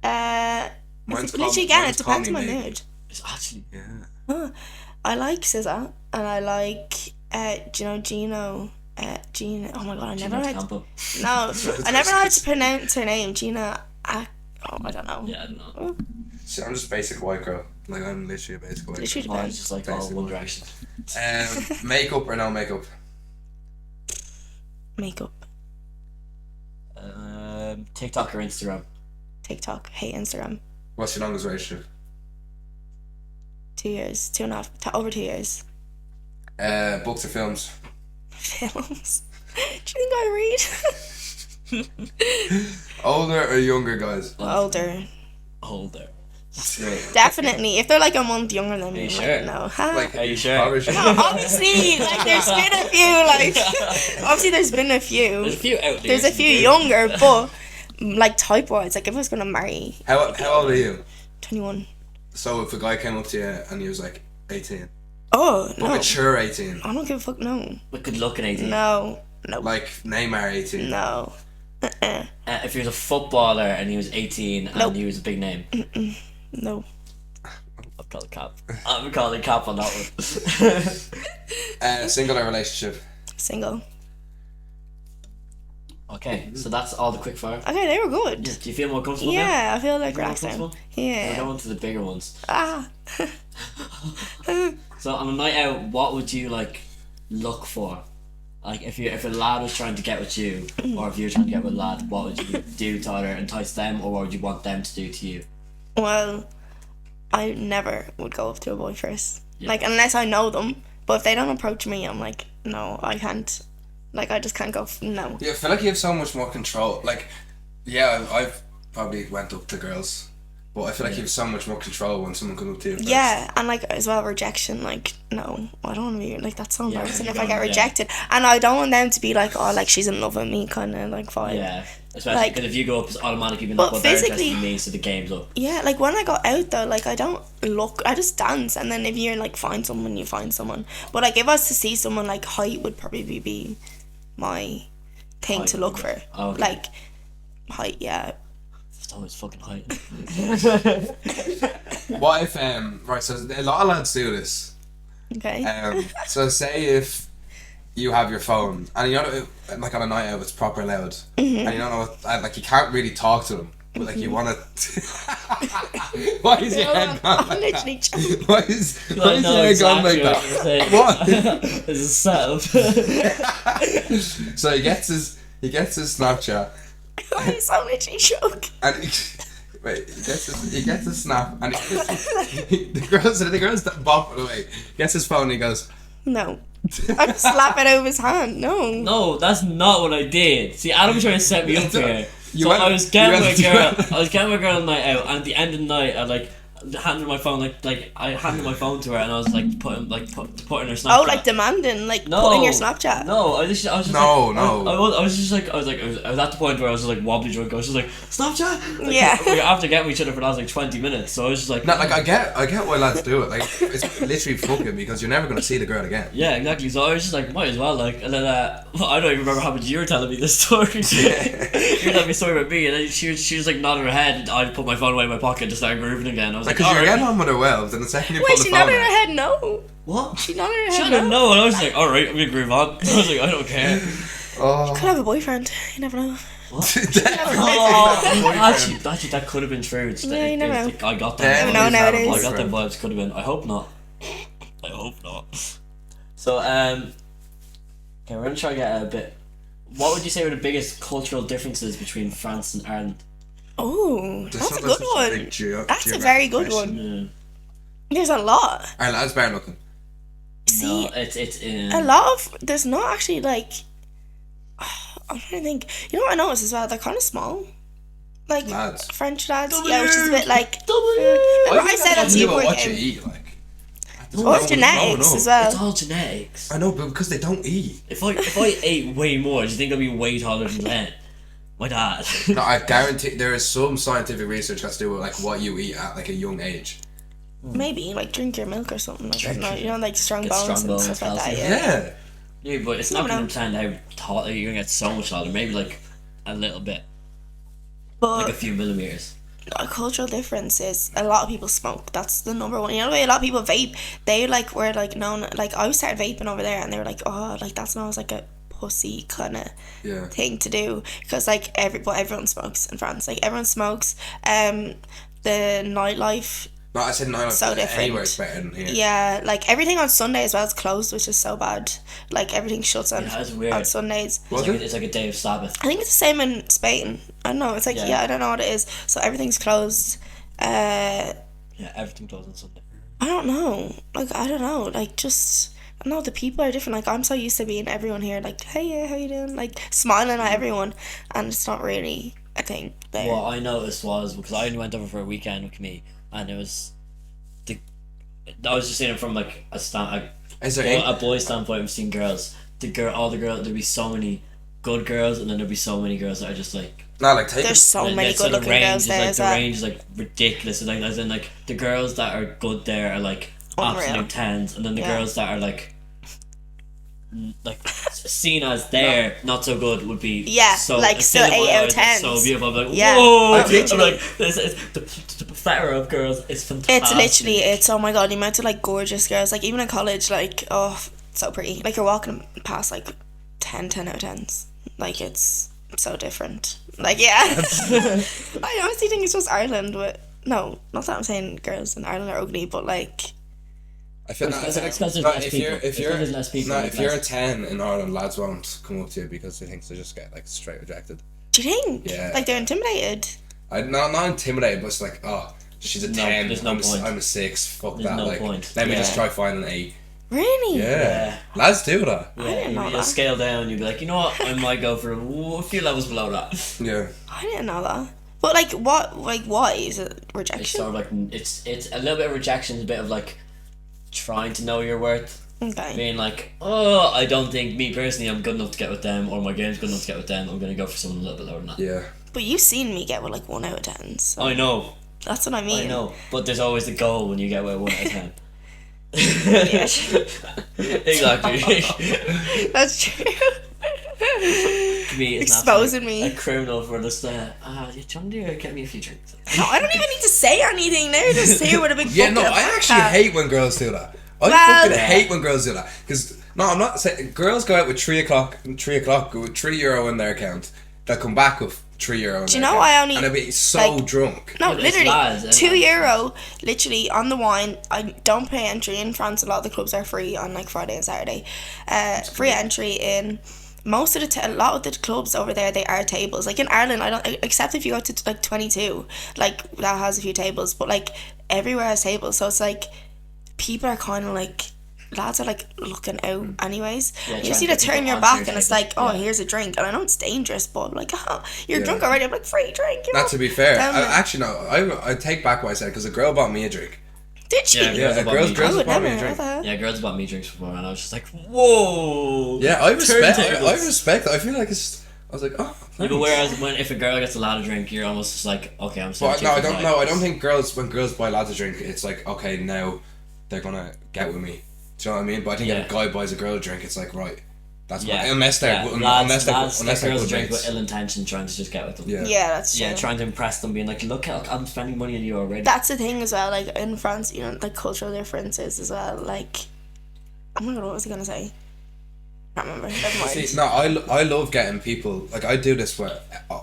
[SPEAKER 1] Mine's
[SPEAKER 3] Literally,
[SPEAKER 1] Call-
[SPEAKER 3] again,
[SPEAKER 1] mine's
[SPEAKER 3] it
[SPEAKER 1] Call
[SPEAKER 3] depends on
[SPEAKER 1] Me
[SPEAKER 3] my
[SPEAKER 1] Maybe.
[SPEAKER 3] mood.
[SPEAKER 2] It's actually
[SPEAKER 1] Yeah.
[SPEAKER 3] I like SZA and I like do you know Gino? Gina. Oh my god, I never
[SPEAKER 2] Gina
[SPEAKER 3] had.
[SPEAKER 2] Campo.
[SPEAKER 3] No, I never know how to pronounce her name. Gina. Oh, I don't know.
[SPEAKER 2] Yeah, I don't know.
[SPEAKER 1] See, I'm just a basic white girl. Like I'm literally a basic white
[SPEAKER 3] Literally
[SPEAKER 1] girl.
[SPEAKER 2] Mine's just like all
[SPEAKER 1] Basically.
[SPEAKER 2] One Direction.
[SPEAKER 1] Makeup or no makeup?
[SPEAKER 3] Makeup,
[SPEAKER 2] TikTok or Instagram?
[SPEAKER 3] TikTok, hate Instagram.
[SPEAKER 1] What's your longest relationship?
[SPEAKER 3] 2 years, 2.5, over 2 years.
[SPEAKER 1] Books or films?
[SPEAKER 3] Films. Do you think I read?
[SPEAKER 1] Older or younger guys?
[SPEAKER 3] Older,
[SPEAKER 2] Older.
[SPEAKER 3] definitely. If they're like a month younger than me,
[SPEAKER 2] Are you
[SPEAKER 3] like,
[SPEAKER 2] sure?
[SPEAKER 3] no.
[SPEAKER 1] Like,
[SPEAKER 2] Are you sure?
[SPEAKER 1] probably should-
[SPEAKER 3] No, obviously, like there's been a few, like obviously there's been a few.
[SPEAKER 2] There's a few out there.
[SPEAKER 3] There's a few younger, but like type wise, like if I was gonna marry,
[SPEAKER 1] How old are you?
[SPEAKER 3] 21.
[SPEAKER 1] So if a guy came up to you and he was like 18,
[SPEAKER 3] Oh
[SPEAKER 1] but
[SPEAKER 3] no,
[SPEAKER 1] mature 18,
[SPEAKER 3] I don't give a fuck. No,
[SPEAKER 2] But good looking 18.
[SPEAKER 3] no,
[SPEAKER 1] like Neymar 18.
[SPEAKER 3] no.
[SPEAKER 2] If he was a footballer and he was 18 and
[SPEAKER 3] Nope.
[SPEAKER 2] he was a big name,
[SPEAKER 3] No.
[SPEAKER 2] I'll call it cap. I'm calling cap on that one.
[SPEAKER 1] Single or relationship?
[SPEAKER 3] Single.
[SPEAKER 2] Okay, so that's all the quick fire.
[SPEAKER 3] Okay, they were good.
[SPEAKER 2] Do you feel more comfortable now?
[SPEAKER 3] Yeah, I feel like
[SPEAKER 2] More
[SPEAKER 3] relaxed now.
[SPEAKER 2] comfortable?
[SPEAKER 3] Yeah.
[SPEAKER 2] We're going to the bigger ones.
[SPEAKER 3] Ah.
[SPEAKER 2] So on a night out, what would you like look for? Like if a lad was trying to get with you, or if you were trying to get with a lad, what would you do to either entice them, or what would you want them to do to you?
[SPEAKER 3] Well, I never would go up to a boy first.
[SPEAKER 2] Yeah.
[SPEAKER 3] Like, unless I know them. But if they don't approach me, I'm like, no, I can't. Like, I just can't go. No.
[SPEAKER 1] Yeah, I feel like you have so much more control. Like, yeah, I've probably went up to girls, but I feel like you have so much more control when someone comes up to you first.
[SPEAKER 3] Yeah, and like as well, rejection. Like, no, I don't want to be like that's so
[SPEAKER 2] Yeah,
[SPEAKER 3] embarrassing
[SPEAKER 2] you
[SPEAKER 3] if I get
[SPEAKER 2] don't, yeah.
[SPEAKER 3] rejected, and I don't want them to be like, oh, like she's in love with me, kind of like vibe.
[SPEAKER 2] Yeah, especially
[SPEAKER 3] Like-
[SPEAKER 2] because if you go up, it's automatically been
[SPEAKER 3] But
[SPEAKER 2] like, well, they're interested
[SPEAKER 3] physically-
[SPEAKER 2] in me, so the game's up.
[SPEAKER 3] Yeah, like when I got out though, like I don't look, I just dance, and then if you're like find someone, you find someone. But like if I was to see someone, like height would probably be my thing
[SPEAKER 2] Height
[SPEAKER 3] to look
[SPEAKER 2] would
[SPEAKER 3] for.
[SPEAKER 2] be- oh, okay.
[SPEAKER 3] Like height, yeah.
[SPEAKER 2] It's always fucking height.
[SPEAKER 1] What if right? So a lot of lads do this.
[SPEAKER 3] Okay.
[SPEAKER 1] So say if you have your phone and you know, like on a night out, it's proper loud, and you don't know what, like you can't really talk to them, but like you want to. Why is your head gone
[SPEAKER 3] I'm
[SPEAKER 1] like
[SPEAKER 3] literally
[SPEAKER 1] that?
[SPEAKER 3] joking.
[SPEAKER 1] Why is
[SPEAKER 2] I
[SPEAKER 1] your
[SPEAKER 2] know
[SPEAKER 1] head gone like
[SPEAKER 2] exactly
[SPEAKER 1] that?
[SPEAKER 2] what you're
[SPEAKER 1] What?
[SPEAKER 2] saying. This is setup.
[SPEAKER 1] So he gets his Snapchat
[SPEAKER 3] I'm so literally shook.
[SPEAKER 1] and wait, he gets his snap and the girls that bop it away. Gets his phone and he goes.
[SPEAKER 3] No. I'm slapping over his hand. No.
[SPEAKER 2] No, that's not what I did. See, Adam trying to set me up here.
[SPEAKER 1] You
[SPEAKER 2] So
[SPEAKER 1] went-
[SPEAKER 2] I was getting
[SPEAKER 1] you
[SPEAKER 2] my
[SPEAKER 1] went-
[SPEAKER 2] girl. I was getting my girl on night out, and at the end of the night, I like handed my phone like I handed my phone to her, and I was like putting her Snapchat.
[SPEAKER 3] Oh, like demanding, like
[SPEAKER 2] No,
[SPEAKER 3] putting your Snapchat.
[SPEAKER 2] No, I was just
[SPEAKER 1] No,
[SPEAKER 2] like,
[SPEAKER 1] no.
[SPEAKER 2] I was at the point where I was like wobbly drunk. I was just like Snapchat. Like,
[SPEAKER 3] Yeah.
[SPEAKER 2] we were after getting each other for the last like 20 minutes, so I was just like,
[SPEAKER 1] No, like I get why lads do it. Like it's literally fucking because you're never gonna see the girl again.
[SPEAKER 2] yeah, exactly. So I was just like, might as well, like, and then I don't even remember how much you were telling me this story. You were telling me a story about me, and then she was like nodding her head. And I put my phone away in my pocket and just started grooving again. I was like,
[SPEAKER 1] Because you're
[SPEAKER 2] alright.
[SPEAKER 1] getting on with her well, then the second you
[SPEAKER 3] Wait,
[SPEAKER 1] pull the
[SPEAKER 3] she
[SPEAKER 1] phone
[SPEAKER 3] nodded her
[SPEAKER 1] out.
[SPEAKER 3] head no.
[SPEAKER 2] What?
[SPEAKER 3] She nodded her
[SPEAKER 2] She
[SPEAKER 3] head
[SPEAKER 2] didn't
[SPEAKER 3] no.
[SPEAKER 2] know, and I was like, alright, I'm gonna groove on. I was like, I don't care.
[SPEAKER 1] Oh.
[SPEAKER 3] Could have a boyfriend. You never know.
[SPEAKER 2] Oh, actually, that could have been true. It's,
[SPEAKER 3] Yeah, you never know.
[SPEAKER 2] I got
[SPEAKER 1] Yeah,
[SPEAKER 2] that.
[SPEAKER 1] you
[SPEAKER 3] never know
[SPEAKER 1] have a
[SPEAKER 3] nowadays.
[SPEAKER 2] I got them
[SPEAKER 1] boyfriend.
[SPEAKER 2] vibes. Could have been. I hope not. I hope not. So okay, we're gonna try to get a bit. What would you say were the biggest cultural differences between France and Ireland?
[SPEAKER 3] Oh,
[SPEAKER 1] This
[SPEAKER 3] that's a
[SPEAKER 1] one
[SPEAKER 3] good
[SPEAKER 1] was such a big
[SPEAKER 3] one.
[SPEAKER 1] geo-
[SPEAKER 3] That's a
[SPEAKER 1] geographic
[SPEAKER 3] very good
[SPEAKER 1] question.
[SPEAKER 3] one.
[SPEAKER 2] Yeah.
[SPEAKER 3] There's a lot.
[SPEAKER 1] Alright, lads, bear looking.
[SPEAKER 3] See,
[SPEAKER 2] No, it's
[SPEAKER 3] a lot of there's not actually like. I'm trying to think. You know what I noticed as well? They're kind of small. Like
[SPEAKER 1] Lads.
[SPEAKER 3] French lads, yeah, which is a bit like.
[SPEAKER 2] W.
[SPEAKER 3] I said that to you,
[SPEAKER 1] about what you
[SPEAKER 3] Kim.
[SPEAKER 1] eat, like.
[SPEAKER 3] Or genetics as well.
[SPEAKER 2] It's all genetics.
[SPEAKER 1] I know, but because they don't eat.
[SPEAKER 2] If I ate way more, do you think I'd be way taller than that? My dad.
[SPEAKER 1] No, I guarantee there is some scientific research has to do with like what you eat at like a young age.
[SPEAKER 3] Maybe like drink your milk or something. Like, I don't know, you know, like strong
[SPEAKER 2] Get
[SPEAKER 3] bones
[SPEAKER 2] strong
[SPEAKER 3] and
[SPEAKER 2] bones,
[SPEAKER 3] stuff like that.
[SPEAKER 2] calcium.
[SPEAKER 3] Yeah.
[SPEAKER 2] Yeah, but it's
[SPEAKER 3] Never
[SPEAKER 2] not
[SPEAKER 3] know.
[SPEAKER 2] going to pretend how tall you're going to get so much taller. Maybe like a little bit,
[SPEAKER 3] But
[SPEAKER 2] like a few millimeters.
[SPEAKER 3] a cultural difference is a lot of people smoke. That's the number one. You know the way a lot of people vape. They like were like known. Like I started vaping over there, and they were like, oh, like that smells like a pussy kind of
[SPEAKER 1] Yeah.
[SPEAKER 3] thing to do because like everyone smokes in France. Like everyone smokes. The nightlife.
[SPEAKER 1] No, I said no.
[SPEAKER 3] So different.
[SPEAKER 1] Anywhere it's better than here.
[SPEAKER 3] Yeah, like everything on Sunday as well is closed, which is so bad. Like everything shuts on
[SPEAKER 2] Yeah, that's weird.
[SPEAKER 3] on Sundays.
[SPEAKER 1] Was
[SPEAKER 2] It's like,
[SPEAKER 1] it?
[SPEAKER 2] it's like a day of Sabbath.
[SPEAKER 3] I think it's the same in Spain. I don't know. It's like
[SPEAKER 2] Yeah.
[SPEAKER 3] yeah, I don't know what it is. So everything's closed.
[SPEAKER 2] Yeah, everything closed on Sunday.
[SPEAKER 3] I don't know. Like I don't know. Like just I don't know. The people are different. Like I'm so used to being everyone here. Like hey, yeah, how you doing? Like smiling at everyone, and it's not really a thing there.
[SPEAKER 2] What I noticed was because I only went over for a weekend with me, and it was I was just saying it from like
[SPEAKER 1] Is there
[SPEAKER 2] a boy standpoint of seeing girls. All the girls, there'd be so many good girls, and then there'd be so many girls that are just like.
[SPEAKER 1] no, like take
[SPEAKER 3] There's so many
[SPEAKER 2] so
[SPEAKER 3] good
[SPEAKER 2] the
[SPEAKER 3] looking
[SPEAKER 2] range
[SPEAKER 3] girls
[SPEAKER 2] is
[SPEAKER 3] there
[SPEAKER 2] like
[SPEAKER 3] as
[SPEAKER 2] the
[SPEAKER 3] well.
[SPEAKER 2] range is like ridiculous. Like as in like the girls that are good there are like
[SPEAKER 3] Unreal.
[SPEAKER 2] absolute tens, and then the
[SPEAKER 3] Yeah.
[SPEAKER 2] girls that are like seen as there not so good would be
[SPEAKER 3] Yeah,
[SPEAKER 2] so
[SPEAKER 3] like, still 8 out of 10s.
[SPEAKER 2] so beautiful. I'm like
[SPEAKER 3] Yeah,
[SPEAKER 2] whoa,
[SPEAKER 3] like,
[SPEAKER 2] I'm
[SPEAKER 3] literally.
[SPEAKER 2] like this is the plethora of girls is fantastic.
[SPEAKER 3] It's literally it's oh my god the amount of like gorgeous girls like even in college like oh so pretty like you're walking past like 10 out of 10s like it's so different. Like, yeah. I honestly think it's just Ireland with... No, not that I'm saying girls in Ireland are ugly, but like...
[SPEAKER 1] I feel
[SPEAKER 2] It's 'cause there's less
[SPEAKER 1] if
[SPEAKER 2] people.
[SPEAKER 1] you're
[SPEAKER 2] It's 'cause there's less people,
[SPEAKER 1] no,
[SPEAKER 2] there's
[SPEAKER 1] if you're a
[SPEAKER 2] less.
[SPEAKER 1] 10 in Ireland, lads won't come up to you because they think they just get like straight rejected.
[SPEAKER 3] Do you think?
[SPEAKER 1] Yeah.
[SPEAKER 3] Like, they're intimidated?
[SPEAKER 1] Not intimidated, but it's like, oh, she's a 10.
[SPEAKER 2] there's no point.
[SPEAKER 1] I'm a 6. Fuck
[SPEAKER 2] There's
[SPEAKER 1] that.
[SPEAKER 2] no
[SPEAKER 1] like,
[SPEAKER 2] point.
[SPEAKER 1] let me
[SPEAKER 2] Yeah.
[SPEAKER 1] just try find an 8.
[SPEAKER 3] Really?
[SPEAKER 1] Yeah. Lads do that.
[SPEAKER 3] I didn't know
[SPEAKER 2] You'll
[SPEAKER 3] that.
[SPEAKER 2] scale down. You'll be like, you know what? I might go for a few levels below that.
[SPEAKER 1] Yeah.
[SPEAKER 3] I didn't know that. But like, what? Like, why is it
[SPEAKER 2] It's
[SPEAKER 3] rejection?
[SPEAKER 2] sort of like it's a little bit of rejection, a bit of like trying to know your worth.
[SPEAKER 3] Okay.
[SPEAKER 2] Being like, oh, I don't think me personally I'm good enough to get with them, or my game's good enough to get with them. I'm gonna go for someone a little bit lower than that.
[SPEAKER 1] Yeah.
[SPEAKER 3] But you've seen me get with like 1 out of 10. So
[SPEAKER 2] I know,
[SPEAKER 3] that's what I mean.
[SPEAKER 2] I know, but there's always the goal when you get with 1 out of 10.
[SPEAKER 3] Yeah.
[SPEAKER 2] Exactly.
[SPEAKER 3] That's true.
[SPEAKER 2] Me is
[SPEAKER 3] Exposing me.
[SPEAKER 2] a criminal for this. You trying to get me a few drinks?
[SPEAKER 3] No, I don't even need to say anything. They're just here with a big
[SPEAKER 1] Yeah, no,
[SPEAKER 3] bucket of
[SPEAKER 1] I actually
[SPEAKER 3] vodka.
[SPEAKER 1] hate when girls do that. I
[SPEAKER 3] Well-
[SPEAKER 1] fucking hate when girls do that. Because, no, I'm not saying... Girls go out with 3 o'clock with €3 in their account. They'll come back with €3 in
[SPEAKER 3] Do you
[SPEAKER 1] their
[SPEAKER 3] know
[SPEAKER 1] account.
[SPEAKER 3] I only,
[SPEAKER 1] And they'll be so
[SPEAKER 3] like-
[SPEAKER 1] drunk.
[SPEAKER 3] No,
[SPEAKER 2] Yeah, but it's
[SPEAKER 3] literally,
[SPEAKER 2] lads, isn't it?
[SPEAKER 3] €2, literally on the wine. I don't pay entry in France. A lot of the clubs are free on like Friday and Saturday. Free entry in most of a lot of the clubs over there. They are tables. Like in Ireland, I don't except if you go to like 22, like that has a few tables. But like everywhere has tables, so it's like people are kind of like. Lads are like looking out anyways.
[SPEAKER 2] Yeah,
[SPEAKER 3] You
[SPEAKER 2] trying
[SPEAKER 3] just need
[SPEAKER 2] to
[SPEAKER 3] to
[SPEAKER 2] get
[SPEAKER 3] turn
[SPEAKER 2] people
[SPEAKER 3] your
[SPEAKER 2] onto
[SPEAKER 3] back
[SPEAKER 2] your
[SPEAKER 3] and it's
[SPEAKER 2] table.
[SPEAKER 3] like, oh,
[SPEAKER 2] Yeah.
[SPEAKER 3] here's a drink. And I know it's dangerous, but I'm like, oh, you're
[SPEAKER 1] Yeah.
[SPEAKER 3] drunk already. I'm like, free drink. You know?
[SPEAKER 1] Not to be fair.
[SPEAKER 3] Damn it.
[SPEAKER 1] Actually, no. I take back what I said because a girl bought me a drink.
[SPEAKER 3] Did she?
[SPEAKER 2] Yeah,
[SPEAKER 1] Yeah,
[SPEAKER 2] Girls bought
[SPEAKER 1] girls
[SPEAKER 2] me
[SPEAKER 3] I
[SPEAKER 1] girls
[SPEAKER 3] would
[SPEAKER 1] bought me
[SPEAKER 3] never
[SPEAKER 1] a
[SPEAKER 3] know
[SPEAKER 1] drink.
[SPEAKER 3] that.
[SPEAKER 2] Yeah, girls bought me drinks before, and I was just like, whoa.
[SPEAKER 1] Yeah, I respect. I
[SPEAKER 2] Turntables.
[SPEAKER 1] respect. I feel like it's. I was like, oh.
[SPEAKER 2] Yeah, but
[SPEAKER 1] thanks.
[SPEAKER 2] whereas if a girl gets a lad of drink, you're almost just like, okay, I'm sorry.
[SPEAKER 1] But no, I don't know. I don't think girls when girls buy lads a drink, it's like okay now, they're gonna get with me. Do you know what I mean? But I think if a guy buys a girl a drink, it's like right, that's
[SPEAKER 2] Yeah,
[SPEAKER 1] unless they're
[SPEAKER 2] lads
[SPEAKER 1] unless
[SPEAKER 2] get
[SPEAKER 1] they're
[SPEAKER 2] girls a
[SPEAKER 1] good
[SPEAKER 2] drink
[SPEAKER 1] mates.
[SPEAKER 2] with ill intention, trying to just get with them.
[SPEAKER 1] Yeah.
[SPEAKER 3] Yeah, that's true.
[SPEAKER 2] Yeah, trying to impress them, being like, look, I'm spending money on you already.
[SPEAKER 3] That's the thing as well. Like in France, you know, like cultural differences as well. Like, oh my god, what was I gonna say? Can't remember. Never mind.
[SPEAKER 1] See, no, I love getting people like I do this with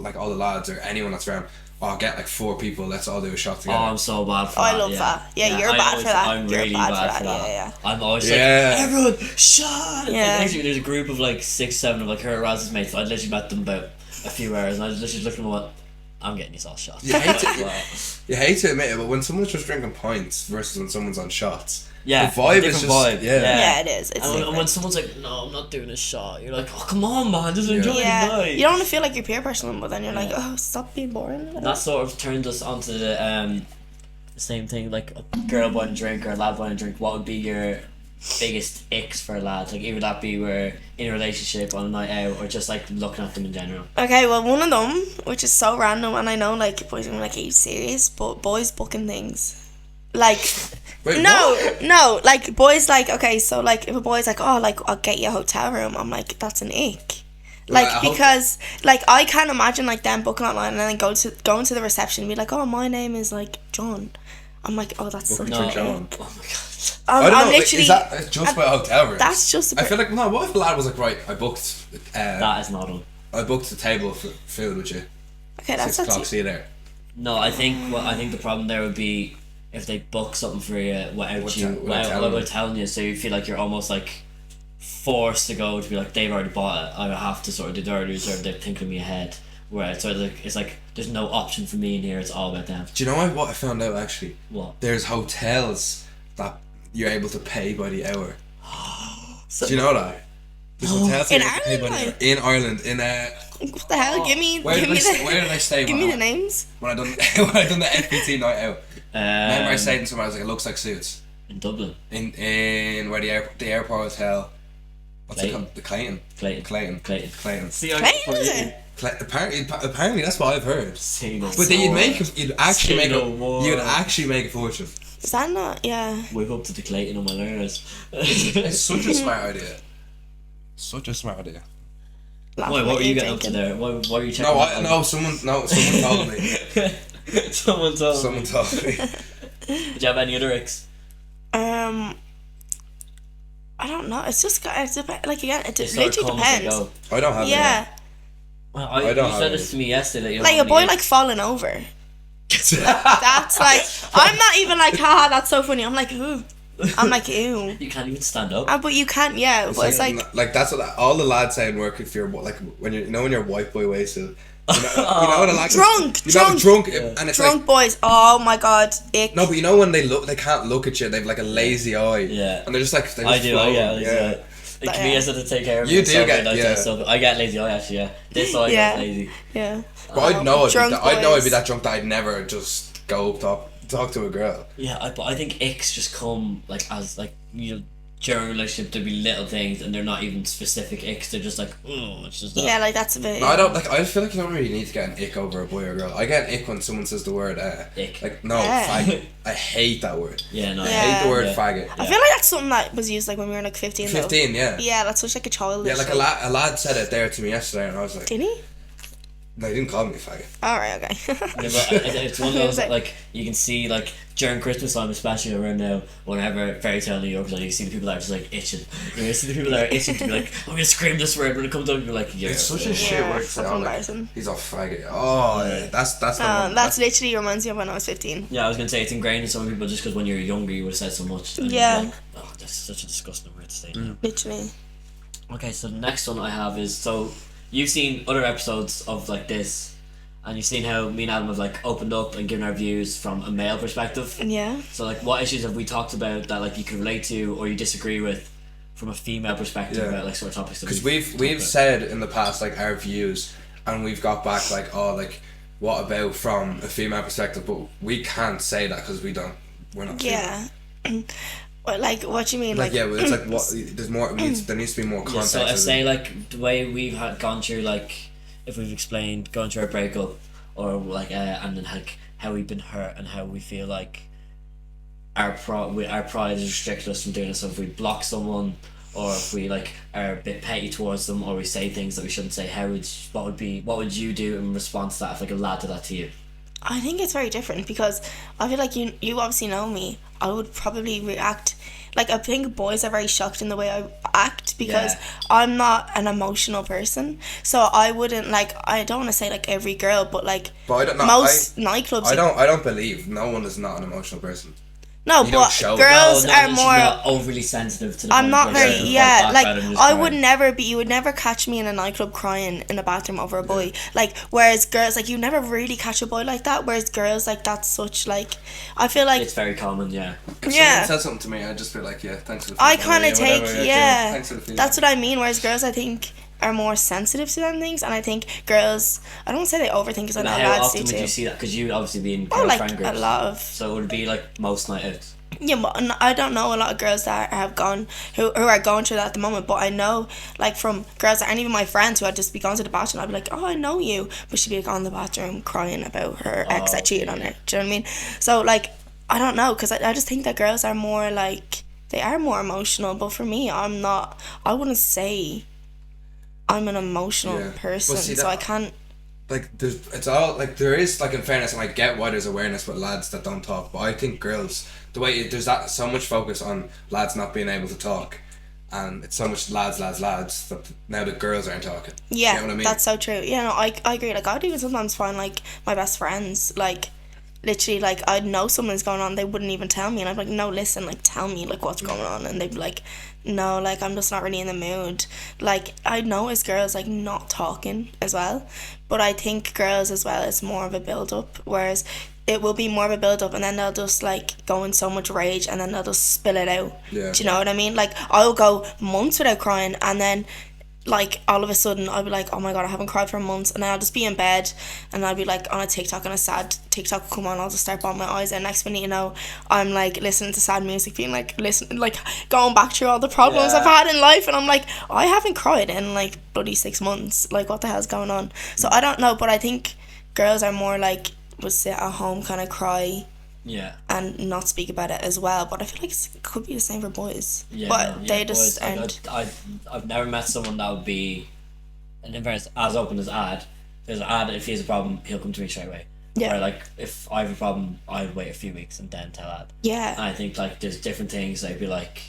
[SPEAKER 1] like all the lads or anyone that's around. Oh, I'll get like 4 people. Let's all do a shot
[SPEAKER 2] Oh,
[SPEAKER 1] together.
[SPEAKER 2] I'm so bad for
[SPEAKER 3] Oh,
[SPEAKER 2] that.
[SPEAKER 3] I love
[SPEAKER 2] yeah.
[SPEAKER 3] that. Yeah, you're
[SPEAKER 2] I
[SPEAKER 3] bad
[SPEAKER 2] always-
[SPEAKER 3] for that.
[SPEAKER 2] I'm
[SPEAKER 3] You're
[SPEAKER 2] really
[SPEAKER 3] bad
[SPEAKER 2] bad
[SPEAKER 3] for that. Yeah.
[SPEAKER 2] I'm always
[SPEAKER 1] Yeah.
[SPEAKER 2] like, everyone, shot!
[SPEAKER 3] Yeah.
[SPEAKER 2] Like, next week there's a group of like 6, 7 of like her Raz's mates. I'd literally met them about a few hours, and I was literally looking at them and went, I'm getting these all shots.
[SPEAKER 1] You hate it.
[SPEAKER 2] Wow.
[SPEAKER 1] You hate to admit it, but when someone's just drinking pints versus when someone's on shots,
[SPEAKER 2] Yeah,
[SPEAKER 1] the vibe
[SPEAKER 2] different
[SPEAKER 1] is just
[SPEAKER 2] vibe.
[SPEAKER 1] yeah.
[SPEAKER 3] Yeah, it is. It's
[SPEAKER 2] And when
[SPEAKER 3] different.
[SPEAKER 2] someone's like, no, I'm not doing a shot, you're like, oh, come on, man, just enjoy the
[SPEAKER 3] Yeah,
[SPEAKER 2] night.
[SPEAKER 3] you don't want to feel like you're peer pressuring, but then you're like,
[SPEAKER 2] Yeah.
[SPEAKER 3] oh, stop being boring.
[SPEAKER 2] And that sort of turned us onto the same thing, like a girl buying a drink or a lad buying a drink. What would be your biggest icks for a lad? Like, either that be we're in a relationship on a night out or just like looking at them in general.
[SPEAKER 3] Okay, well, one of them, which is so random, and I know like boys are gonna be like, are you serious? But boys booking things, like.
[SPEAKER 1] Wait,
[SPEAKER 3] No,
[SPEAKER 1] what?
[SPEAKER 3] no, like boys like okay, so like if a boy's like, oh, like I'll get you a hotel room, I'm like, that's an ick. Like
[SPEAKER 1] I hope-
[SPEAKER 3] because like I can't imagine like them booking online and then going to the reception and be like, oh, my name is like John. I'm like, oh, that's such
[SPEAKER 1] Booking
[SPEAKER 3] an
[SPEAKER 1] for John.
[SPEAKER 3] ick.
[SPEAKER 2] Oh my god.
[SPEAKER 1] I don't
[SPEAKER 3] I'm
[SPEAKER 1] know.
[SPEAKER 3] literally.
[SPEAKER 1] Is that just by hotel rooms?
[SPEAKER 3] That's just.
[SPEAKER 1] I feel like no. What if the lad was like, right? I booked.
[SPEAKER 2] That is not on.
[SPEAKER 1] I booked a table for food with you.
[SPEAKER 3] Okay, that's
[SPEAKER 1] 6 o'clock.
[SPEAKER 3] that's.
[SPEAKER 1] See you there.
[SPEAKER 2] No, I think the problem there would be if they book something for you
[SPEAKER 1] Without telling
[SPEAKER 2] without
[SPEAKER 1] you.
[SPEAKER 2] telling you, so you feel like you're almost like forced to go to be like they've already bought it. I have to sort of do the already reserved. They're thinking of me ahead. Where it's sort of like it's like there's no option for me in here. It's all about them.
[SPEAKER 1] Do you know what I found out actually?
[SPEAKER 2] What?
[SPEAKER 1] There's hotels that you're able to pay by the hour.
[SPEAKER 2] So-
[SPEAKER 1] Do you know that? There's hotels that
[SPEAKER 3] In
[SPEAKER 1] you're able to pay by the
[SPEAKER 3] Ireland,
[SPEAKER 1] hour. In Ireland, in
[SPEAKER 3] What the hell? Give me.
[SPEAKER 1] where
[SPEAKER 3] give
[SPEAKER 1] did
[SPEAKER 3] me the.
[SPEAKER 1] where did I stay?
[SPEAKER 3] Give me the names.
[SPEAKER 1] When I done when I done the FPT night out. Remember I stayed in somewhere. I was like, it looks like Suits.
[SPEAKER 2] in Dublin.
[SPEAKER 1] In where the airport hotel. What's it
[SPEAKER 2] Clayton.
[SPEAKER 1] called? The Clayton.
[SPEAKER 2] Clayton.
[SPEAKER 1] Clayton.
[SPEAKER 2] See,
[SPEAKER 3] Clayton, is it?
[SPEAKER 1] Apparently that's what I've heard. But then you'd actually make a fortune.
[SPEAKER 3] Is that not? Yeah.
[SPEAKER 2] Whip up to the Clayton on my learners.
[SPEAKER 1] It's such a smart idea. Such a smart idea.
[SPEAKER 3] Laugh
[SPEAKER 2] Why?
[SPEAKER 3] at
[SPEAKER 2] What were you
[SPEAKER 3] you
[SPEAKER 2] getting up to
[SPEAKER 3] drinking.
[SPEAKER 2] there? Why were you checking?
[SPEAKER 1] Someone told me.
[SPEAKER 2] Someone told.
[SPEAKER 1] Someone told me.
[SPEAKER 2] Did you have any other icks?
[SPEAKER 3] I don't know. It's just it's a bit, like again. It
[SPEAKER 2] They sort of
[SPEAKER 3] literally
[SPEAKER 2] come as they
[SPEAKER 3] depends.
[SPEAKER 2] go.
[SPEAKER 1] I don't have
[SPEAKER 3] Yeah.
[SPEAKER 2] Well,
[SPEAKER 1] I don't
[SPEAKER 2] you
[SPEAKER 1] have
[SPEAKER 2] said
[SPEAKER 1] any.
[SPEAKER 2] this to me yesterday. That you don't
[SPEAKER 3] Like a
[SPEAKER 2] have
[SPEAKER 3] boy
[SPEAKER 2] any
[SPEAKER 3] like
[SPEAKER 2] icks.
[SPEAKER 3] falling over. That's like, I'm not even like, haha, that's so funny. I'm like, ooh. I'm like, ew.
[SPEAKER 2] You can't even stand up.
[SPEAKER 3] But you can't, yeah. But it's like,
[SPEAKER 1] that's what all the lads say in work. If you're like when you're white boy wasted, you know what I like.
[SPEAKER 3] Drunk.
[SPEAKER 1] And it's
[SPEAKER 3] drunk
[SPEAKER 1] like
[SPEAKER 3] boys. Oh my god, ick.
[SPEAKER 1] no, but you know when they can't look at you. They've like a lazy eye.
[SPEAKER 2] Yeah.
[SPEAKER 1] And they're just like
[SPEAKER 2] I do. I get lazy
[SPEAKER 1] yeah.
[SPEAKER 2] eye. Like, Camille has to take care of me.
[SPEAKER 1] You
[SPEAKER 2] It's
[SPEAKER 1] do
[SPEAKER 2] so
[SPEAKER 1] get-
[SPEAKER 2] good,
[SPEAKER 1] yeah.
[SPEAKER 2] so I get lazy eye actually. Yeah. This eye
[SPEAKER 3] Yeah.
[SPEAKER 2] gets lazy.
[SPEAKER 3] Yeah.
[SPEAKER 1] But I'd know
[SPEAKER 3] drunk
[SPEAKER 1] I'd be
[SPEAKER 3] boys.
[SPEAKER 1] that drunk that I'd never just go talk to a girl.
[SPEAKER 2] Yeah, but I think icks just come like as like during a relationship there'd be little things and they're not even specific icks. They're just like it's just
[SPEAKER 3] Yeah, like that's a bit.
[SPEAKER 1] No, I don't like. I feel like you don't really need to get an ick over a boy or girl. I get an ick when someone says the word
[SPEAKER 2] Ick.
[SPEAKER 1] Like no,
[SPEAKER 3] Yeah.
[SPEAKER 1] faggot. I hate that word.
[SPEAKER 2] Yeah, no.
[SPEAKER 1] I
[SPEAKER 3] Yeah.
[SPEAKER 1] hate the word
[SPEAKER 2] Yeah.
[SPEAKER 1] faggot.
[SPEAKER 3] I feel like that's something that was used like when we were like 15.
[SPEAKER 1] 15, yeah.
[SPEAKER 3] Though. Yeah, that's such like a childish.
[SPEAKER 1] Yeah, like a lad said it there to me yesterday, and I was like,
[SPEAKER 3] Did he?
[SPEAKER 1] no, he didn't call me a faggot.
[SPEAKER 3] All right. Okay.
[SPEAKER 2] Yeah, but it's one of those that like you can see like during Christmas time, especially around now, whenever Fairy Tale New York, like you see the people that are just like itching. You see the people that are itching to be like, I'm gonna scream this word when it comes up. You're like, yeah.
[SPEAKER 1] It's such a
[SPEAKER 3] Yeah,
[SPEAKER 1] shit word to say.
[SPEAKER 3] fucking
[SPEAKER 1] I'm like,
[SPEAKER 3] embarrassing.
[SPEAKER 1] he's a faggot. Oh, yeah, that's the one.
[SPEAKER 3] That's literally reminds me of when I was 15.
[SPEAKER 2] Yeah, I was gonna say it's ingrained in some people just because when you're younger you would have said so much. And
[SPEAKER 3] Yeah.
[SPEAKER 2] you'd be like, oh, that's such a disgusting word to say. now.
[SPEAKER 3] Literally.
[SPEAKER 2] Okay, so the next one I have is so you've seen other episodes of like this, and you've seen how me and Adam have like opened up and given our views from a male perspective.
[SPEAKER 3] Yeah.
[SPEAKER 2] So like, what issues have we talked about that like you can relate to or you disagree with from a female perspective
[SPEAKER 1] Yeah.
[SPEAKER 2] about like sort of topics that
[SPEAKER 1] Because
[SPEAKER 2] we've talked
[SPEAKER 1] we've
[SPEAKER 2] about?
[SPEAKER 1] said in the past like our views, and we've got back like, oh, like what about from a female perspective? But we can't say that because we're not.
[SPEAKER 3] Yeah. What like what do you mean?
[SPEAKER 1] Like yeah, but it's like what there's more. There needs to be more
[SPEAKER 2] Yeah,
[SPEAKER 1] context.
[SPEAKER 2] so I
[SPEAKER 1] isn't
[SPEAKER 2] say
[SPEAKER 1] there?
[SPEAKER 2] like the way we've gone through like if we've explained going through our breakup or like and then like how we've been hurt and how we feel like our pride has restricted us from doing it. So if we block someone or if we like are a bit petty towards them or we say things that we shouldn't say, what would you do in response to that if like a lad did that to you?
[SPEAKER 3] I think it's very different because I feel like you obviously know me. I would probably react like I think boys are very shocked in the way I act because
[SPEAKER 2] Yeah.
[SPEAKER 3] I'm not an emotional person. So I wouldn't like I don't want to say like every girl, but like
[SPEAKER 1] But I don't know.
[SPEAKER 3] most nightclubs.
[SPEAKER 1] I don't believe no one is not an emotional person.
[SPEAKER 3] No,
[SPEAKER 1] you don't
[SPEAKER 3] but
[SPEAKER 1] show it.
[SPEAKER 3] girls
[SPEAKER 2] No,
[SPEAKER 3] are
[SPEAKER 2] she's
[SPEAKER 3] more.
[SPEAKER 2] not overly sensitive to the
[SPEAKER 3] I'm
[SPEAKER 2] point
[SPEAKER 3] not
[SPEAKER 2] where
[SPEAKER 3] very
[SPEAKER 2] she'll
[SPEAKER 3] yeah
[SPEAKER 2] fight
[SPEAKER 3] like
[SPEAKER 2] back at him and just
[SPEAKER 3] I
[SPEAKER 2] cry.
[SPEAKER 3] would never be you would never catch me in a nightclub crying in a bathroom over a boy like whereas girls like you never really catch a boy like that whereas girls like that's such like I feel like
[SPEAKER 2] It's very common, yeah.
[SPEAKER 1] If
[SPEAKER 3] Yeah.
[SPEAKER 1] someone said something to me, I'd just be like, yeah, thanks for the
[SPEAKER 3] I
[SPEAKER 1] feedback,
[SPEAKER 3] kind of
[SPEAKER 1] or
[SPEAKER 3] take
[SPEAKER 1] whatever,
[SPEAKER 3] yeah
[SPEAKER 1] thanks for the feedback.
[SPEAKER 3] that's what I mean whereas girls I think are more sensitive to them things and I think girls I don't say they overthink because I know
[SPEAKER 2] Now, how
[SPEAKER 3] lads
[SPEAKER 2] often
[SPEAKER 3] do
[SPEAKER 2] would
[SPEAKER 3] too
[SPEAKER 2] you see that? Because you obviously be in
[SPEAKER 3] oh
[SPEAKER 2] girl
[SPEAKER 3] like
[SPEAKER 2] friend groups.
[SPEAKER 3] a lot of
[SPEAKER 2] So it would be like most night outs.
[SPEAKER 3] yeah, but I don't know a lot of girls that have gone who are going through that at the moment. But I know like from girls that aren't even my friends who I'd just be going to the bathroom. I'd be like, oh, I know you, but she'd be like on the bathroom crying about her ex that cheated on her. Do you know what I mean? So like I don't know because I just think that girls are more like they are more emotional. But for me, I'm not. I wouldn't say I'm an emotional
[SPEAKER 1] Yeah.
[SPEAKER 3] person,
[SPEAKER 1] But see,
[SPEAKER 3] so
[SPEAKER 1] that-
[SPEAKER 3] I can't.
[SPEAKER 1] Like it's all like there is like in fairness, and I get why there's awareness with lads that don't talk, but I think girls the way there's that so much focus on lads not being able to talk, and it's so much lads that now the girls aren't talking.
[SPEAKER 3] Yeah,
[SPEAKER 1] You know what I mean?
[SPEAKER 3] that's so true. Yeah, no, I agree. Like I'd even sometimes find like my best friends like literally like I'd know something's going on, they wouldn't even tell me, and I'd be like, no, listen, like tell me like what's going on, and they'd be like, no, like I'm just not really in the mood. Like I notice girls like not talking as well, but I think girls as well it's more of a build up, whereas it will be more of a build up and then they'll just like go in so much rage and then they'll just spill it out.
[SPEAKER 1] Yeah.
[SPEAKER 3] Do you know what I mean? Like I'll go months without crying and then like all of a sudden I'll be like, oh my god, I haven't cried for months, and then I'll just be in bed and I'll be like on a TikTok and a sad TikTok will come on, I'll just start bawling my eyes out. Next minute, you know, I'm like listening to sad music, being like like going back through all the problems
[SPEAKER 2] Yeah.
[SPEAKER 3] I've had in life, and I'm like, I haven't cried in like bloody 6 months. Like what the hell's going on? So I don't know, but I think girls are more like would sit at home kind of cry
[SPEAKER 2] Yeah.
[SPEAKER 3] and not speak about it as well, but I feel like it could be the same for boys.
[SPEAKER 2] Yeah,
[SPEAKER 3] but
[SPEAKER 2] no,
[SPEAKER 3] they
[SPEAKER 2] yeah,
[SPEAKER 3] just
[SPEAKER 2] boys,
[SPEAKER 3] aren't.
[SPEAKER 2] I've never met someone that would be, and in fairness, as open as Ad. There's Ad, if he has a problem, he'll come to me straight away.
[SPEAKER 3] Yeah.
[SPEAKER 2] Or like, if I have a problem, I'd wait a few weeks and then tell Ad.
[SPEAKER 3] Yeah.
[SPEAKER 2] And I think like there's different things I'd be like,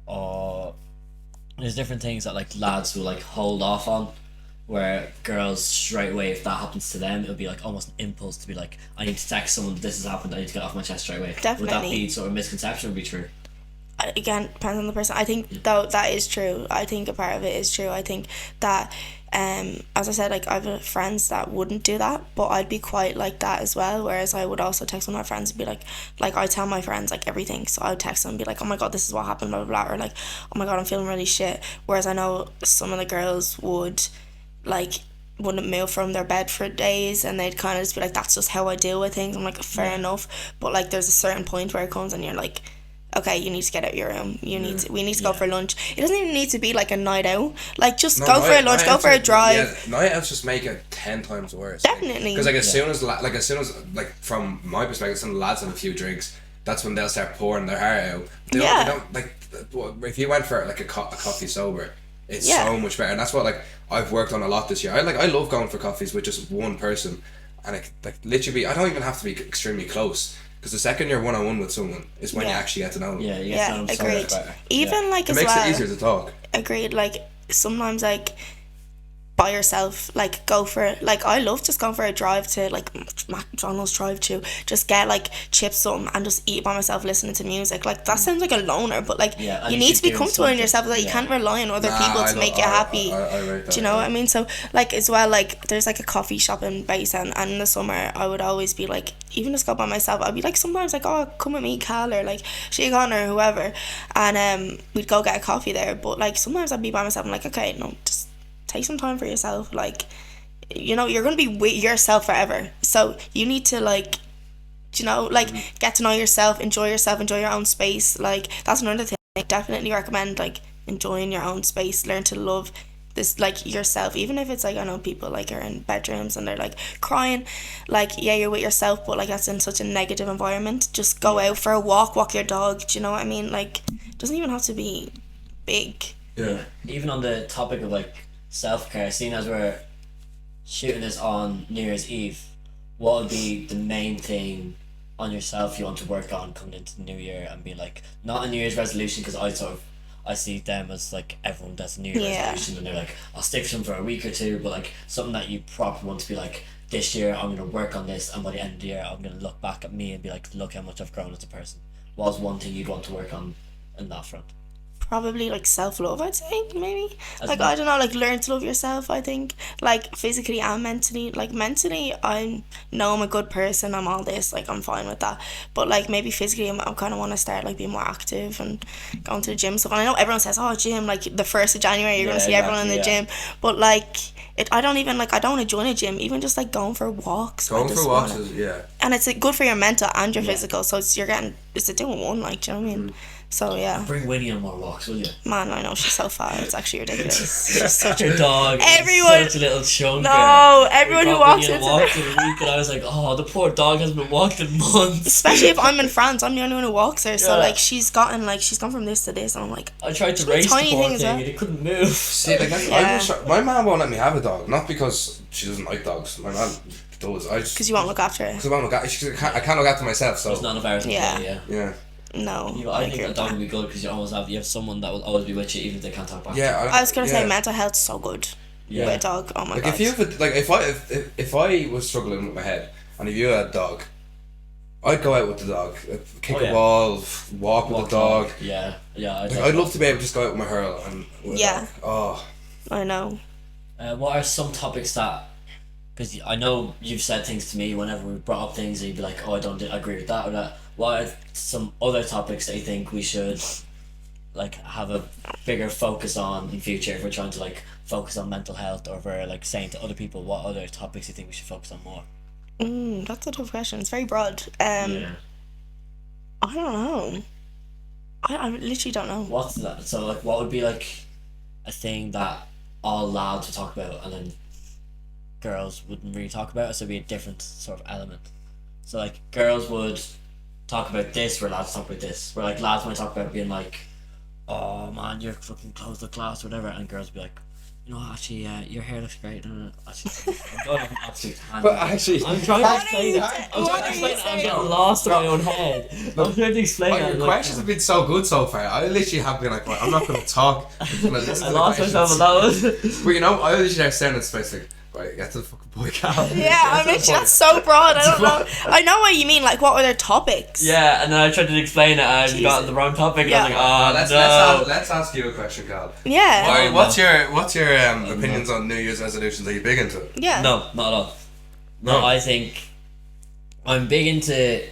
[SPEAKER 2] oh, there's different things that like lads will like hold off on, where girls straight away, if that happens to them, it'll be like almost an impulse to be like, I need to text someone, this has happened, I need to get off my chest straight away. Would that
[SPEAKER 3] Definitely.
[SPEAKER 2] be sort of a misconception or be true?
[SPEAKER 3] Again, depends on the person. I think though that is true. I think a part of it is true. I think that as I said, like I have friends that wouldn't do that, but I'd be quite like that as well. Whereas I would also text one of my friends and be like I tell my friends like everything. So I would text them and be like, oh my god, this is what happened, blah blah blah, or like, oh my god, I'm feeling really shit. Whereas I know some of the girls would like wouldn't move from their bed for days, and they'd kind of just be like, that's just how I deal with things. I'm like, fair enough, but like there's a certain point where it comes and you're like, okay, you need to get out of your room. We need to go for lunch. It doesn't even need to be like a night out. Like just go for a lunch, go for a drive.
[SPEAKER 1] Yeah, night outs just make it 10 times worse.
[SPEAKER 3] Definitely.
[SPEAKER 1] Because like as soon as like from my perspective, some lads have a few drinks, that's when they'll start pouring their heart out. They don't like if you went for like a coffee sober, it's so much better. And that's what like I've worked on a lot this year. I love going for coffees with just one person, and like literally I don't even have to be extremely close. Because the second you're one-on-one with someone is when you actually get to know them.
[SPEAKER 2] Yeah, you get to know them so
[SPEAKER 3] agreed.
[SPEAKER 2] much better.
[SPEAKER 3] Even like
[SPEAKER 1] It
[SPEAKER 3] as
[SPEAKER 1] makes
[SPEAKER 3] well.
[SPEAKER 1] it easier to talk.
[SPEAKER 3] Agreed. Like sometimes like by yourself, like go for like I love just going for a drive to like McDonald's drive to just get like chips something and just eat by myself listening to music. Like that sounds like a loner, but like
[SPEAKER 2] Yeah,
[SPEAKER 3] you
[SPEAKER 2] and
[SPEAKER 3] need
[SPEAKER 2] you
[SPEAKER 3] to be
[SPEAKER 2] doing
[SPEAKER 3] comfortable in
[SPEAKER 2] something.
[SPEAKER 3] yourself. Like you
[SPEAKER 2] Yeah.
[SPEAKER 3] can't rely on other people to make you happy.
[SPEAKER 1] I rate that,
[SPEAKER 3] Do you know what I mean? So like as well, like there's like a coffee shop in Basin, and in the summer I would always be like, even just go by myself, I'd be like sometimes like, oh come with me, Cal, or like Siobhan or whoever, and we'd go get a coffee there. But like sometimes I'd be by myself. I'm like, okay, no, just take some time for yourself. Like, you know, you're gonna be with yourself forever, so you need to like, you know, like get to know yourself, enjoy your own space. Like that's another thing I definitely recommend, like enjoying your own space, learn to love this like yourself, even if it's like, I know people like are in bedrooms and they're like crying, like yeah, you're with yourself, but like that's in such a negative environment. Just go out for a walk your dog. Do you know what I mean? Like it doesn't even have to be big.
[SPEAKER 1] Yeah.
[SPEAKER 2] Even on the topic of like self-care, seeing as we're shooting this on New Year's Eve, what would be the main thing on yourself you want to work on coming into the new year, and be like, not a New Year's resolution, because I see them as like everyone does a New Year's resolution and they're like, I'll stick to them for a week or two, but like something that you properly want to be like, this year I'm going to work on this, and by the end of the year I'm going to look back at me and be like, look how much I've grown as a person. What was one thing you'd want to work on in that front?
[SPEAKER 3] Probably like self-love, I'd say, maybe.
[SPEAKER 2] As
[SPEAKER 3] like
[SPEAKER 2] much-
[SPEAKER 3] I don't know, like learn to love yourself, I think, like physically and mentally. Like mentally I know I'm a good person, I'm all this, like I'm fine with that, but like maybe physically I kind of want to start like being more active and going to the gym stuff. And I know everyone says, oh gym, like the 1st of January you're
[SPEAKER 2] Yeah,
[SPEAKER 3] gonna see everyone in the
[SPEAKER 2] exactly,
[SPEAKER 3] gym, but like I don't even like, I don't want to join a gym. Even just like going for walks, I
[SPEAKER 1] Going
[SPEAKER 3] just
[SPEAKER 1] for walks
[SPEAKER 3] wanna-
[SPEAKER 1] is, yeah.
[SPEAKER 3] and it's like, good for your mental and your physical, so it's it's a 2 in 1, like, do you know what I mean? So yeah,
[SPEAKER 2] Bring Winnie on more walks, will you?
[SPEAKER 3] man, I know she's so fat, it's actually ridiculous. She's such
[SPEAKER 2] Your dog
[SPEAKER 3] Everyone-
[SPEAKER 2] is such a little chunker.
[SPEAKER 3] No, everyone
[SPEAKER 2] We
[SPEAKER 3] who
[SPEAKER 2] brought
[SPEAKER 3] walks
[SPEAKER 2] Winnie on a
[SPEAKER 3] into
[SPEAKER 2] walk for a week, and I was like, oh, the poor dog hasn't been walked in months.
[SPEAKER 3] especially if I'm in France, I'm the only one who walks her. So
[SPEAKER 2] Yeah.
[SPEAKER 3] like she's gone from this to this, and I'm like,
[SPEAKER 2] I tried to
[SPEAKER 3] She's a
[SPEAKER 2] race the
[SPEAKER 3] tiny
[SPEAKER 2] poor
[SPEAKER 3] thing
[SPEAKER 2] thing
[SPEAKER 3] as well.
[SPEAKER 2] and it couldn't move.
[SPEAKER 1] See, like my mum won't let me have a dog, not because she doesn't like dogs. My mum does. I just
[SPEAKER 3] because you won't look after her.
[SPEAKER 1] because I won't look I can't look after myself. So
[SPEAKER 2] It's not enough hours in the
[SPEAKER 3] Yeah.
[SPEAKER 2] day, yeah.
[SPEAKER 1] yeah,
[SPEAKER 3] No,
[SPEAKER 2] You know, I
[SPEAKER 3] like
[SPEAKER 2] think
[SPEAKER 3] her
[SPEAKER 2] a dog
[SPEAKER 3] back.
[SPEAKER 2] would be good because you have someone that will always be with you even if they can't talk back.
[SPEAKER 1] yeah.
[SPEAKER 3] I was gonna say
[SPEAKER 1] yeah.
[SPEAKER 3] mental health's so good
[SPEAKER 2] Yeah.
[SPEAKER 3] with a dog. Oh my
[SPEAKER 1] Like
[SPEAKER 3] god.
[SPEAKER 1] if you have a, like if I was struggling with my head and if you had a dog, I'd go out with the dog, kick
[SPEAKER 2] Oh,
[SPEAKER 1] a
[SPEAKER 2] yeah.
[SPEAKER 1] ball, walk with the dog.
[SPEAKER 2] Yeah, yeah.
[SPEAKER 1] Like, I'd love to be able to just go out with my hurl and with a
[SPEAKER 3] Yeah.
[SPEAKER 1] dog. Oh,
[SPEAKER 3] I know.
[SPEAKER 2] What are some topics that? Because I know you've said things to me whenever we brought up things, and you'd be like, "Oh, I don't agree with that or that." What are some other topics that you think we should, like, have a bigger focus on in future if we're trying to like focus on mental health, or if we're like saying to other people what other topics you think we should focus on more?
[SPEAKER 3] That's a tough question. It's very broad.
[SPEAKER 2] Yeah.
[SPEAKER 3] I don't know. I literally don't know.
[SPEAKER 2] What's that? So like, what would be like a thing that all lads would talk about, and then girls wouldn't really talk about it, so it'd be a different sort of element. So like, girls would talk about this, where lads talk about this. Where like lads might talk about being like, oh man, you're fucking close to class or whatever, and girls would be like, You know, actually, your hair looks great. Doesn't it? Actually, I'm going off an absolute tangent.
[SPEAKER 1] But actually,
[SPEAKER 2] I'm trying to explain it. I'm
[SPEAKER 3] what
[SPEAKER 2] trying to
[SPEAKER 3] are
[SPEAKER 2] explain
[SPEAKER 3] you
[SPEAKER 2] it. I'm
[SPEAKER 3] saying?
[SPEAKER 2] getting lost in my own head. I'm trying to explain
[SPEAKER 1] oh,
[SPEAKER 2] it.
[SPEAKER 1] your
[SPEAKER 2] I'm like,
[SPEAKER 1] questions have been so good so far. I literally have been like, well, I'm not going to talk. I'm just going to listen
[SPEAKER 2] I
[SPEAKER 1] to the
[SPEAKER 2] lost myself on
[SPEAKER 1] questions.
[SPEAKER 2] that one.
[SPEAKER 1] But you know, I literally have sounded space like, right, get to the fucking point, Cal.
[SPEAKER 3] Yeah, I mean, that's so broad. I don't know. I know what you mean. Like, what were their topics?
[SPEAKER 2] Yeah, and then I tried to explain it and I got the wrong topic.
[SPEAKER 3] Yeah.
[SPEAKER 2] And I was like,
[SPEAKER 1] Let's ask you a question, Cal.
[SPEAKER 3] Yeah.
[SPEAKER 1] Why,
[SPEAKER 2] Oh,
[SPEAKER 1] what's your opinions on New Year's resolutions? Are you big into it?
[SPEAKER 3] Yeah.
[SPEAKER 2] no, not at all. No,
[SPEAKER 1] No.
[SPEAKER 2] I think I'm big into.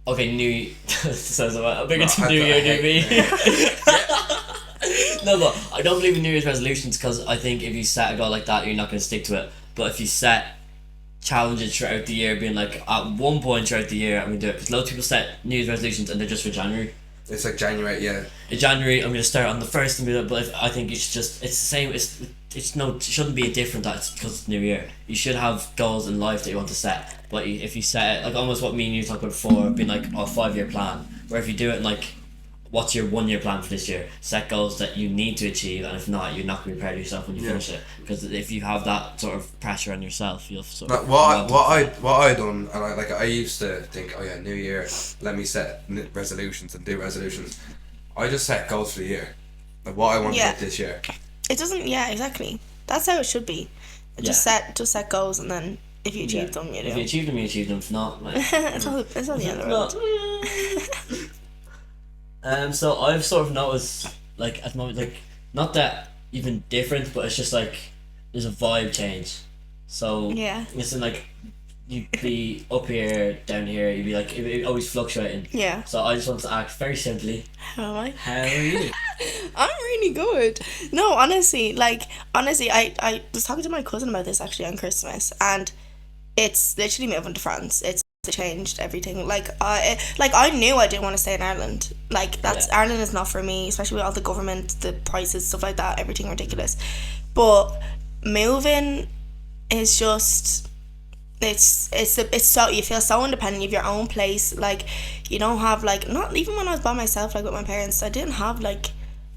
[SPEAKER 2] Okay, I'm big into New Year, New Me. No, but I don't believe in New Year's resolutions because I think if you set a goal like that, you're not going to stick to it. But if you set challenges throughout the year, being like at one point throughout the year, I'm going to do it. Because loads of people set New Year's resolutions and they're just for January.
[SPEAKER 1] It's like January, yeah.
[SPEAKER 2] In January, I'm going to start on the 1st and be like, but I think it's just, it's the same, it shouldn't be a different that it's because it's New Year. You should have goals in life that you want to set. But if you set it, like almost what me and you talked about before, being like a 5-year plan, where if you do it in like, what's your 1-year plan for this year? Set goals that you need to achieve, and if not, you're not going to be proud of yourself when you finish it. Because if you have that sort of pressure on yourself, you'll sort of.
[SPEAKER 1] What I done, and I used to think, oh yeah, New Year, let me set resolutions and do resolutions. I just set goals for the year, like what I want to
[SPEAKER 3] Yeah.
[SPEAKER 1] hit this year.
[SPEAKER 3] It doesn't. Yeah, exactly. That's how it should be. Just set goals, and then if you achieve them, you
[SPEAKER 2] If you
[SPEAKER 3] do.
[SPEAKER 2] achieve them, you achieve them. If not, like.
[SPEAKER 3] It's all the end of the world.
[SPEAKER 2] So I've sort of noticed, like at the moment, like not that even different, but it's just like there's a vibe change. So
[SPEAKER 3] Yeah.
[SPEAKER 2] it's in like you'd be up here, down here. You'd be like it always fluctuating.
[SPEAKER 3] Yeah.
[SPEAKER 2] So I just want to ask very simply,
[SPEAKER 3] How am I?
[SPEAKER 2] how are you?
[SPEAKER 3] I'm really good. No, honestly, I was talking to my cousin about this actually on Christmas, and it's literally moving to France. It's changed everything. I knew I didn't want to stay in Ireland. Like Ireland is not for me, especially with all the government, the prices, stuff like that, everything ridiculous. But moving is just. It's so you feel so independent. You have your own place. Like you don't have like not even when I was by myself like with my parents. I didn't have like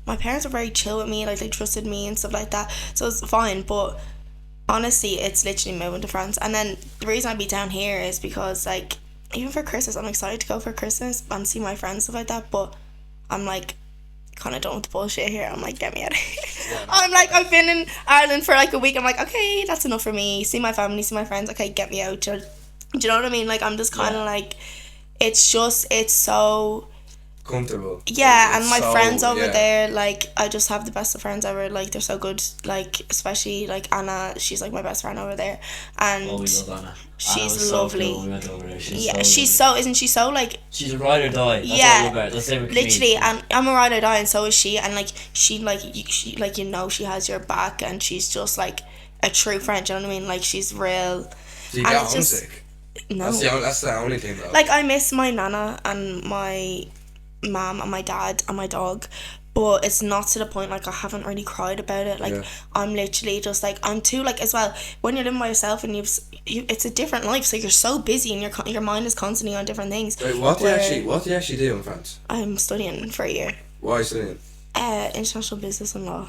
[SPEAKER 3] my parents were very chill with me. Like they trusted me and stuff like that. So it's fine. But honestly, it's literally moving to France. And then the reason I'd be down here is because like even for Christmas, I'm excited to go for Christmas and see my friends, stuff like that. But I'm like kind of done with the bullshit here. I'm like, get me out of here. I've been in Ireland for like a week. I'm like, okay, that's enough for me. See my family, see my friends. Okay, get me out. Do you know what I mean? Like I'm just kind of like, it's so.
[SPEAKER 1] Comfortable.
[SPEAKER 3] Yeah, and
[SPEAKER 1] It's
[SPEAKER 3] my
[SPEAKER 1] so-
[SPEAKER 3] friends over
[SPEAKER 1] yeah.
[SPEAKER 3] there, like I just have the best of friends ever. Like they're so good. Like especially like Anna, she's like my best friend over there, and
[SPEAKER 2] Oh, we love Anna.
[SPEAKER 3] she's
[SPEAKER 2] Anna was so
[SPEAKER 3] lovely.
[SPEAKER 2] cool when we went over there.
[SPEAKER 3] she's
[SPEAKER 2] lovely.
[SPEAKER 3] so isn't she so like
[SPEAKER 2] She's a ride or die. That's
[SPEAKER 3] Yeah,
[SPEAKER 2] all about it. That's the same with
[SPEAKER 3] literally,
[SPEAKER 2] me.
[SPEAKER 3] and I'm a ride or die, and so is she, and like she she has your back, and she's just like a true friend. Do you know what I mean? Like she's real.
[SPEAKER 1] So you
[SPEAKER 3] And
[SPEAKER 1] got
[SPEAKER 3] it's just-
[SPEAKER 1] homesick.
[SPEAKER 3] No,
[SPEAKER 1] That's the only thing though.
[SPEAKER 3] like I miss my nana and my mom and my dad and my dog, but it's not to the point like I haven't really cried about it. Like
[SPEAKER 1] Yeah.
[SPEAKER 3] I'm literally just like I'm too like as well when you're living by yourself and it's a different life, so you're so busy and your mind is constantly on different things.
[SPEAKER 1] Wait, what do you
[SPEAKER 3] Where
[SPEAKER 1] actually do in France?
[SPEAKER 3] I'm studying for a year,
[SPEAKER 1] Why are you studying?
[SPEAKER 3] international business and law.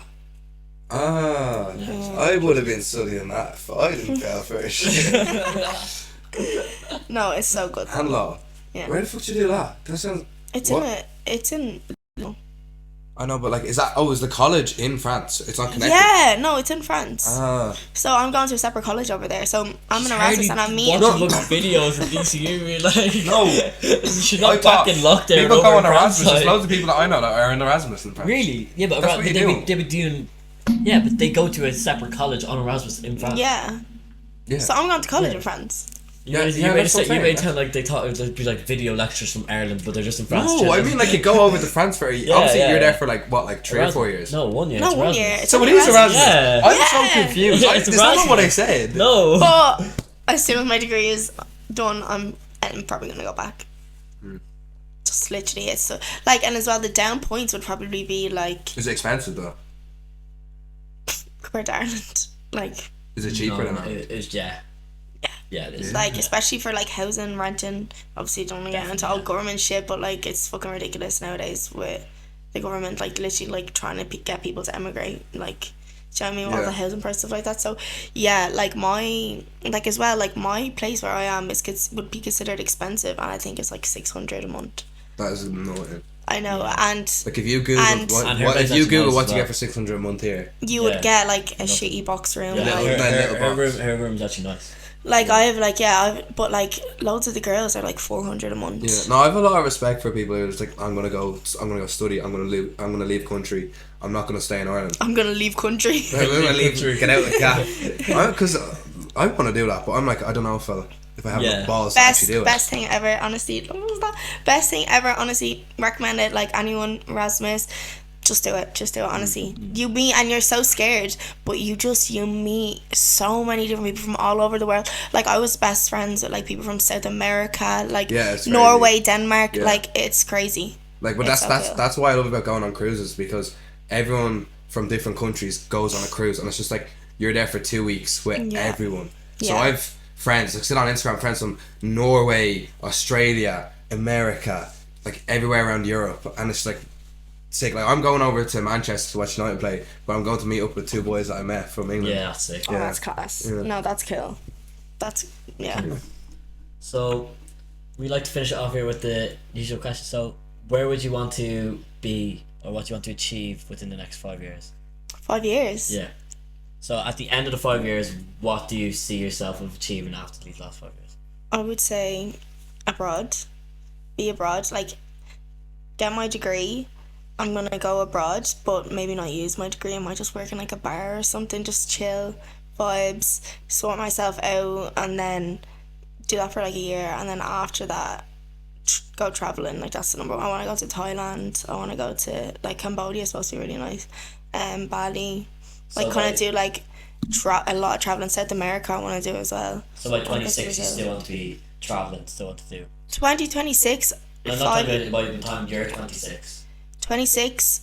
[SPEAKER 1] Ah, I would have been studying that if I didn't fail first.
[SPEAKER 3] No, it's so good.
[SPEAKER 1] And law.
[SPEAKER 3] Yeah.
[SPEAKER 1] Where the fuck did you do that? That sounds.
[SPEAKER 3] It's
[SPEAKER 1] What?
[SPEAKER 3] in
[SPEAKER 1] I know, but like, is the college in France? It's not connected.
[SPEAKER 3] yeah, no, it's in France.
[SPEAKER 1] Ah,
[SPEAKER 3] So I'm going to a separate college over there. So I'm in
[SPEAKER 2] How
[SPEAKER 3] Erasmus
[SPEAKER 2] do
[SPEAKER 3] and I'm
[SPEAKER 2] you
[SPEAKER 3] meeting.
[SPEAKER 2] watch look at videos of DCU, like
[SPEAKER 1] No.
[SPEAKER 2] you should
[SPEAKER 1] I
[SPEAKER 2] not
[SPEAKER 1] thought
[SPEAKER 2] back in luck there.
[SPEAKER 1] people
[SPEAKER 2] over
[SPEAKER 1] go on
[SPEAKER 2] in France,
[SPEAKER 1] Erasmus. There's
[SPEAKER 2] like.
[SPEAKER 1] loads of people that I know that are in Erasmus in France.
[SPEAKER 2] Really? Yeah, but
[SPEAKER 1] That's what you do.
[SPEAKER 2] they be doing. Yeah, but they go to a separate college on Erasmus in France.
[SPEAKER 3] Yeah.
[SPEAKER 1] Yeah.
[SPEAKER 3] So I'm going to college
[SPEAKER 2] Yeah.
[SPEAKER 3] in France.
[SPEAKER 2] You
[SPEAKER 1] Yeah,
[SPEAKER 2] made,
[SPEAKER 1] yeah,
[SPEAKER 2] you made,
[SPEAKER 1] that's
[SPEAKER 2] it,
[SPEAKER 1] what I'm
[SPEAKER 2] you made it
[SPEAKER 1] saying.
[SPEAKER 2] sound like they thought it would be like video lectures from Ireland, but they're just in France.
[SPEAKER 1] No, I mean like you go over to France for obviously
[SPEAKER 2] yeah,
[SPEAKER 1] you're
[SPEAKER 2] yeah.
[SPEAKER 1] there for like what, like 3 or 4 years.
[SPEAKER 2] No, 1 year.
[SPEAKER 3] No,
[SPEAKER 2] it's
[SPEAKER 3] 1
[SPEAKER 2] Erasmus.
[SPEAKER 3] year. It's
[SPEAKER 1] So it
[SPEAKER 3] only
[SPEAKER 1] is Erasmus.
[SPEAKER 2] Yeah.
[SPEAKER 1] I'm
[SPEAKER 3] Yeah.
[SPEAKER 1] so confused.
[SPEAKER 2] Yeah,
[SPEAKER 1] It's
[SPEAKER 2] it's
[SPEAKER 1] not
[SPEAKER 2] Erasmus.
[SPEAKER 1] what I said.
[SPEAKER 2] No.
[SPEAKER 3] But as soon as my degree is done, I'm probably gonna go back. Just literally, it's so, like, and as well, the down points would probably be like
[SPEAKER 1] Is it expensive though?
[SPEAKER 3] compared to Ireland, like
[SPEAKER 1] Is it cheaper than that?
[SPEAKER 2] It's yeah. Yeah, it is.
[SPEAKER 3] like especially for like housing, renting. Obviously, you don't want to get into all government shit, but like it's fucking ridiculous nowadays with the government like literally like trying to get people to emigrate. Like Do you know what I mean? All
[SPEAKER 1] Yeah.
[SPEAKER 3] the housing price stuff like that. So yeah, like as well, like my place where I am would be considered expensive, and I think it's like 600 a month.
[SPEAKER 1] That is annoying.
[SPEAKER 3] I know,
[SPEAKER 2] Yeah.
[SPEAKER 3] and
[SPEAKER 1] Like if you Google
[SPEAKER 3] And-
[SPEAKER 2] And her
[SPEAKER 1] what
[SPEAKER 2] place
[SPEAKER 1] if you
[SPEAKER 2] actually
[SPEAKER 1] Google
[SPEAKER 2] nice
[SPEAKER 1] what
[SPEAKER 2] as
[SPEAKER 1] you
[SPEAKER 2] well.
[SPEAKER 1] get for 600 a month here,
[SPEAKER 3] you would
[SPEAKER 2] Yeah.
[SPEAKER 3] get like a shitty box room.
[SPEAKER 2] Yeah,
[SPEAKER 3] like,
[SPEAKER 1] box.
[SPEAKER 2] her room's actually nice.
[SPEAKER 3] I have like but like loads of the girls are like 400 a month.
[SPEAKER 1] yeah. No, I have a lot of respect for people who's like, I'm gonna go study. I'm gonna leave country. I'm not gonna stay in Ireland.
[SPEAKER 3] I'm gonna leave country.
[SPEAKER 1] I'm gonna leave. Get out of the gap. Because I want to do that, but I'm like, I don't know if I have
[SPEAKER 2] Yeah.
[SPEAKER 1] the balls to actually do it.
[SPEAKER 3] Best thing ever, honestly. What was that? Best thing ever, honestly. Recommend it. Like anyone, Erasmus, just do it. Just do it. Honestly, you meet and you're so scared, but you meet so many different people from all over the world. Like I was best friends with like people from South America, like
[SPEAKER 1] Yeah, it's
[SPEAKER 3] Norway,
[SPEAKER 1] crazy.
[SPEAKER 3] Denmark.
[SPEAKER 1] Yeah.
[SPEAKER 3] Like it's crazy.
[SPEAKER 1] Like, but
[SPEAKER 3] It's
[SPEAKER 1] that's
[SPEAKER 3] so cool.
[SPEAKER 1] that's why I love about going on cruises, because everyone from different countries goes on a cruise, and it's just like you're there for 2 weeks with
[SPEAKER 3] Yeah.
[SPEAKER 1] everyone. So
[SPEAKER 3] Yeah.
[SPEAKER 1] I've friends, like sit on Instagram, friends from Norway, Australia, America, like everywhere around Europe, and it's like sick. Like I'm going over to Manchester to watch United play, but I'm going to meet up with 2 boys that I met from England.
[SPEAKER 2] Yeah, that's sick.
[SPEAKER 3] Oh, that's class.
[SPEAKER 1] Yeah.
[SPEAKER 3] No, that's cool. That's yeah.
[SPEAKER 2] So, we like to finish it off here with the usual question. So, where would you want to be, or what do you want to achieve within the next 5 years?
[SPEAKER 3] 5 years.
[SPEAKER 2] Yeah. So, at the end of the 5 years, what do you see yourself of achieving after these last 5 years?
[SPEAKER 3] I would say abroad. Be abroad. Like get my degree. I'm gonna go abroad, but maybe not use my degree. I might just work in like a bar or something, just chill, vibes, sort myself out, and then do that for like a year, and then after that go traveling. Like that's the number one. I want to go to Thailand. I want to go to like Cambodia. It's supposed to be really nice. Bali. Like
[SPEAKER 2] So
[SPEAKER 3] kind
[SPEAKER 2] by-
[SPEAKER 3] of do like a lot of traveling. South America I want to do as well.
[SPEAKER 2] So, by
[SPEAKER 3] I guess
[SPEAKER 2] 26,
[SPEAKER 3] it
[SPEAKER 2] you
[SPEAKER 3] was
[SPEAKER 2] still want to be travelling, still want to do.
[SPEAKER 3] 2026.
[SPEAKER 2] I'm not talking about by the time you're 26.
[SPEAKER 3] 26,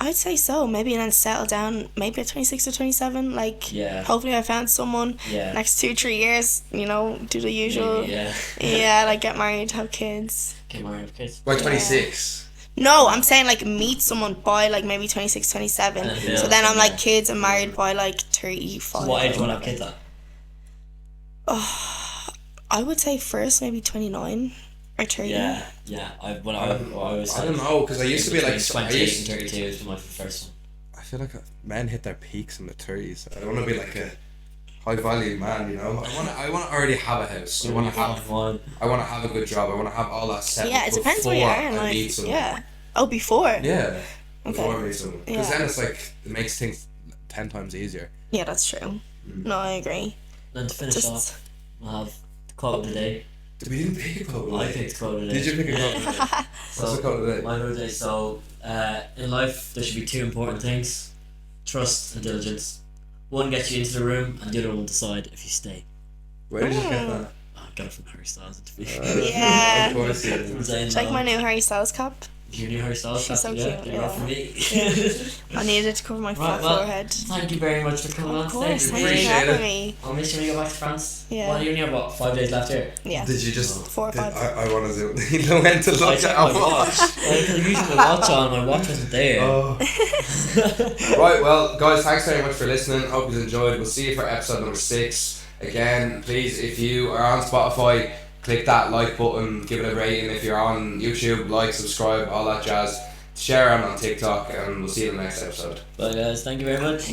[SPEAKER 3] I'd say so. Maybe, and then settle down maybe at 26 or 27. Like
[SPEAKER 2] Yeah.
[SPEAKER 3] hopefully I found someone
[SPEAKER 2] Yeah.
[SPEAKER 3] next 2-3 years, do the usual.
[SPEAKER 2] Maybe, yeah.
[SPEAKER 3] Yeah, like get married, have kids.
[SPEAKER 2] Get married, have kids.
[SPEAKER 1] By 26.
[SPEAKER 3] No, I'm saying like meet someone by like maybe 26, 27.
[SPEAKER 2] Yeah.
[SPEAKER 3] So then I'm like
[SPEAKER 2] Yeah.
[SPEAKER 3] kids and married by like 35.
[SPEAKER 2] So, what age do you want to have kids at?
[SPEAKER 3] I would say first maybe 29 or 30.
[SPEAKER 2] Yeah, yeah. I was.
[SPEAKER 1] I don't know, because I used to be like,
[SPEAKER 2] 28 and 32 is my first one.
[SPEAKER 1] I feel like men hit their peaks in the 30s. I want to be like a high value man, I want to already have a house. I want to have
[SPEAKER 2] one.
[SPEAKER 1] a good job. I want to have all that set.
[SPEAKER 3] Yeah, it depends where you are in life. Yeah. Oh, before?
[SPEAKER 1] Yeah. Before
[SPEAKER 3] Okay.
[SPEAKER 1] I meet someone. Because
[SPEAKER 3] Yeah.
[SPEAKER 1] then it's like, it makes things 10 times easier.
[SPEAKER 3] Yeah, that's true. No, I agree.
[SPEAKER 2] Then to finish
[SPEAKER 3] Just-
[SPEAKER 2] off, we'll have the quote of the day.
[SPEAKER 1] We didn't pick a quote.
[SPEAKER 2] I think the quote of the day.
[SPEAKER 1] Did you pick a quote? What's the quote of the day?
[SPEAKER 2] My quote of the day. So, in life, there should be 2 important things: trust and diligence. One gets you into the room, and the other one will decide if you stay.
[SPEAKER 1] Where did you get that?
[SPEAKER 2] I got it from Harry Styles. To be
[SPEAKER 3] Yeah.
[SPEAKER 1] Of course, yeah.
[SPEAKER 2] insane.
[SPEAKER 3] Check
[SPEAKER 2] though.
[SPEAKER 3] my new Harry Styles cap.
[SPEAKER 2] Your new Harry Styles.
[SPEAKER 3] She's so
[SPEAKER 2] yeah,
[SPEAKER 3] cute,
[SPEAKER 2] get her off
[SPEAKER 3] yeah.
[SPEAKER 2] for me.
[SPEAKER 3] I needed it to cover my
[SPEAKER 2] Right,
[SPEAKER 3] fat
[SPEAKER 2] well,
[SPEAKER 3] forehead.
[SPEAKER 2] Thank you very much for coming on
[SPEAKER 3] Of
[SPEAKER 2] today.
[SPEAKER 3] course,
[SPEAKER 2] We
[SPEAKER 3] thank you for
[SPEAKER 1] appreciate
[SPEAKER 3] having
[SPEAKER 1] it.
[SPEAKER 3] me.
[SPEAKER 2] I'll miss you when you go back to France.
[SPEAKER 3] Yeah.
[SPEAKER 2] Well, you only have about 5 days left here.
[SPEAKER 3] Yeah.
[SPEAKER 1] Did you just...
[SPEAKER 3] 4 or 5.
[SPEAKER 1] I want to do... You know when to
[SPEAKER 2] I
[SPEAKER 1] look
[SPEAKER 2] checked
[SPEAKER 1] at
[SPEAKER 2] my watch. I could use my watch on. My watch wasn't there.
[SPEAKER 1] Oh. Right, well, guys, thanks very much for listening. Hope you enjoyed. We'll see you for episode number 6. Again, please, if you are on Spotify, click that like button, give it a rating. If you're on YouTube, like, subscribe, all that jazz. Share on TikTok, and we'll see you in the next episode.
[SPEAKER 2] Bye guys, thank you very much.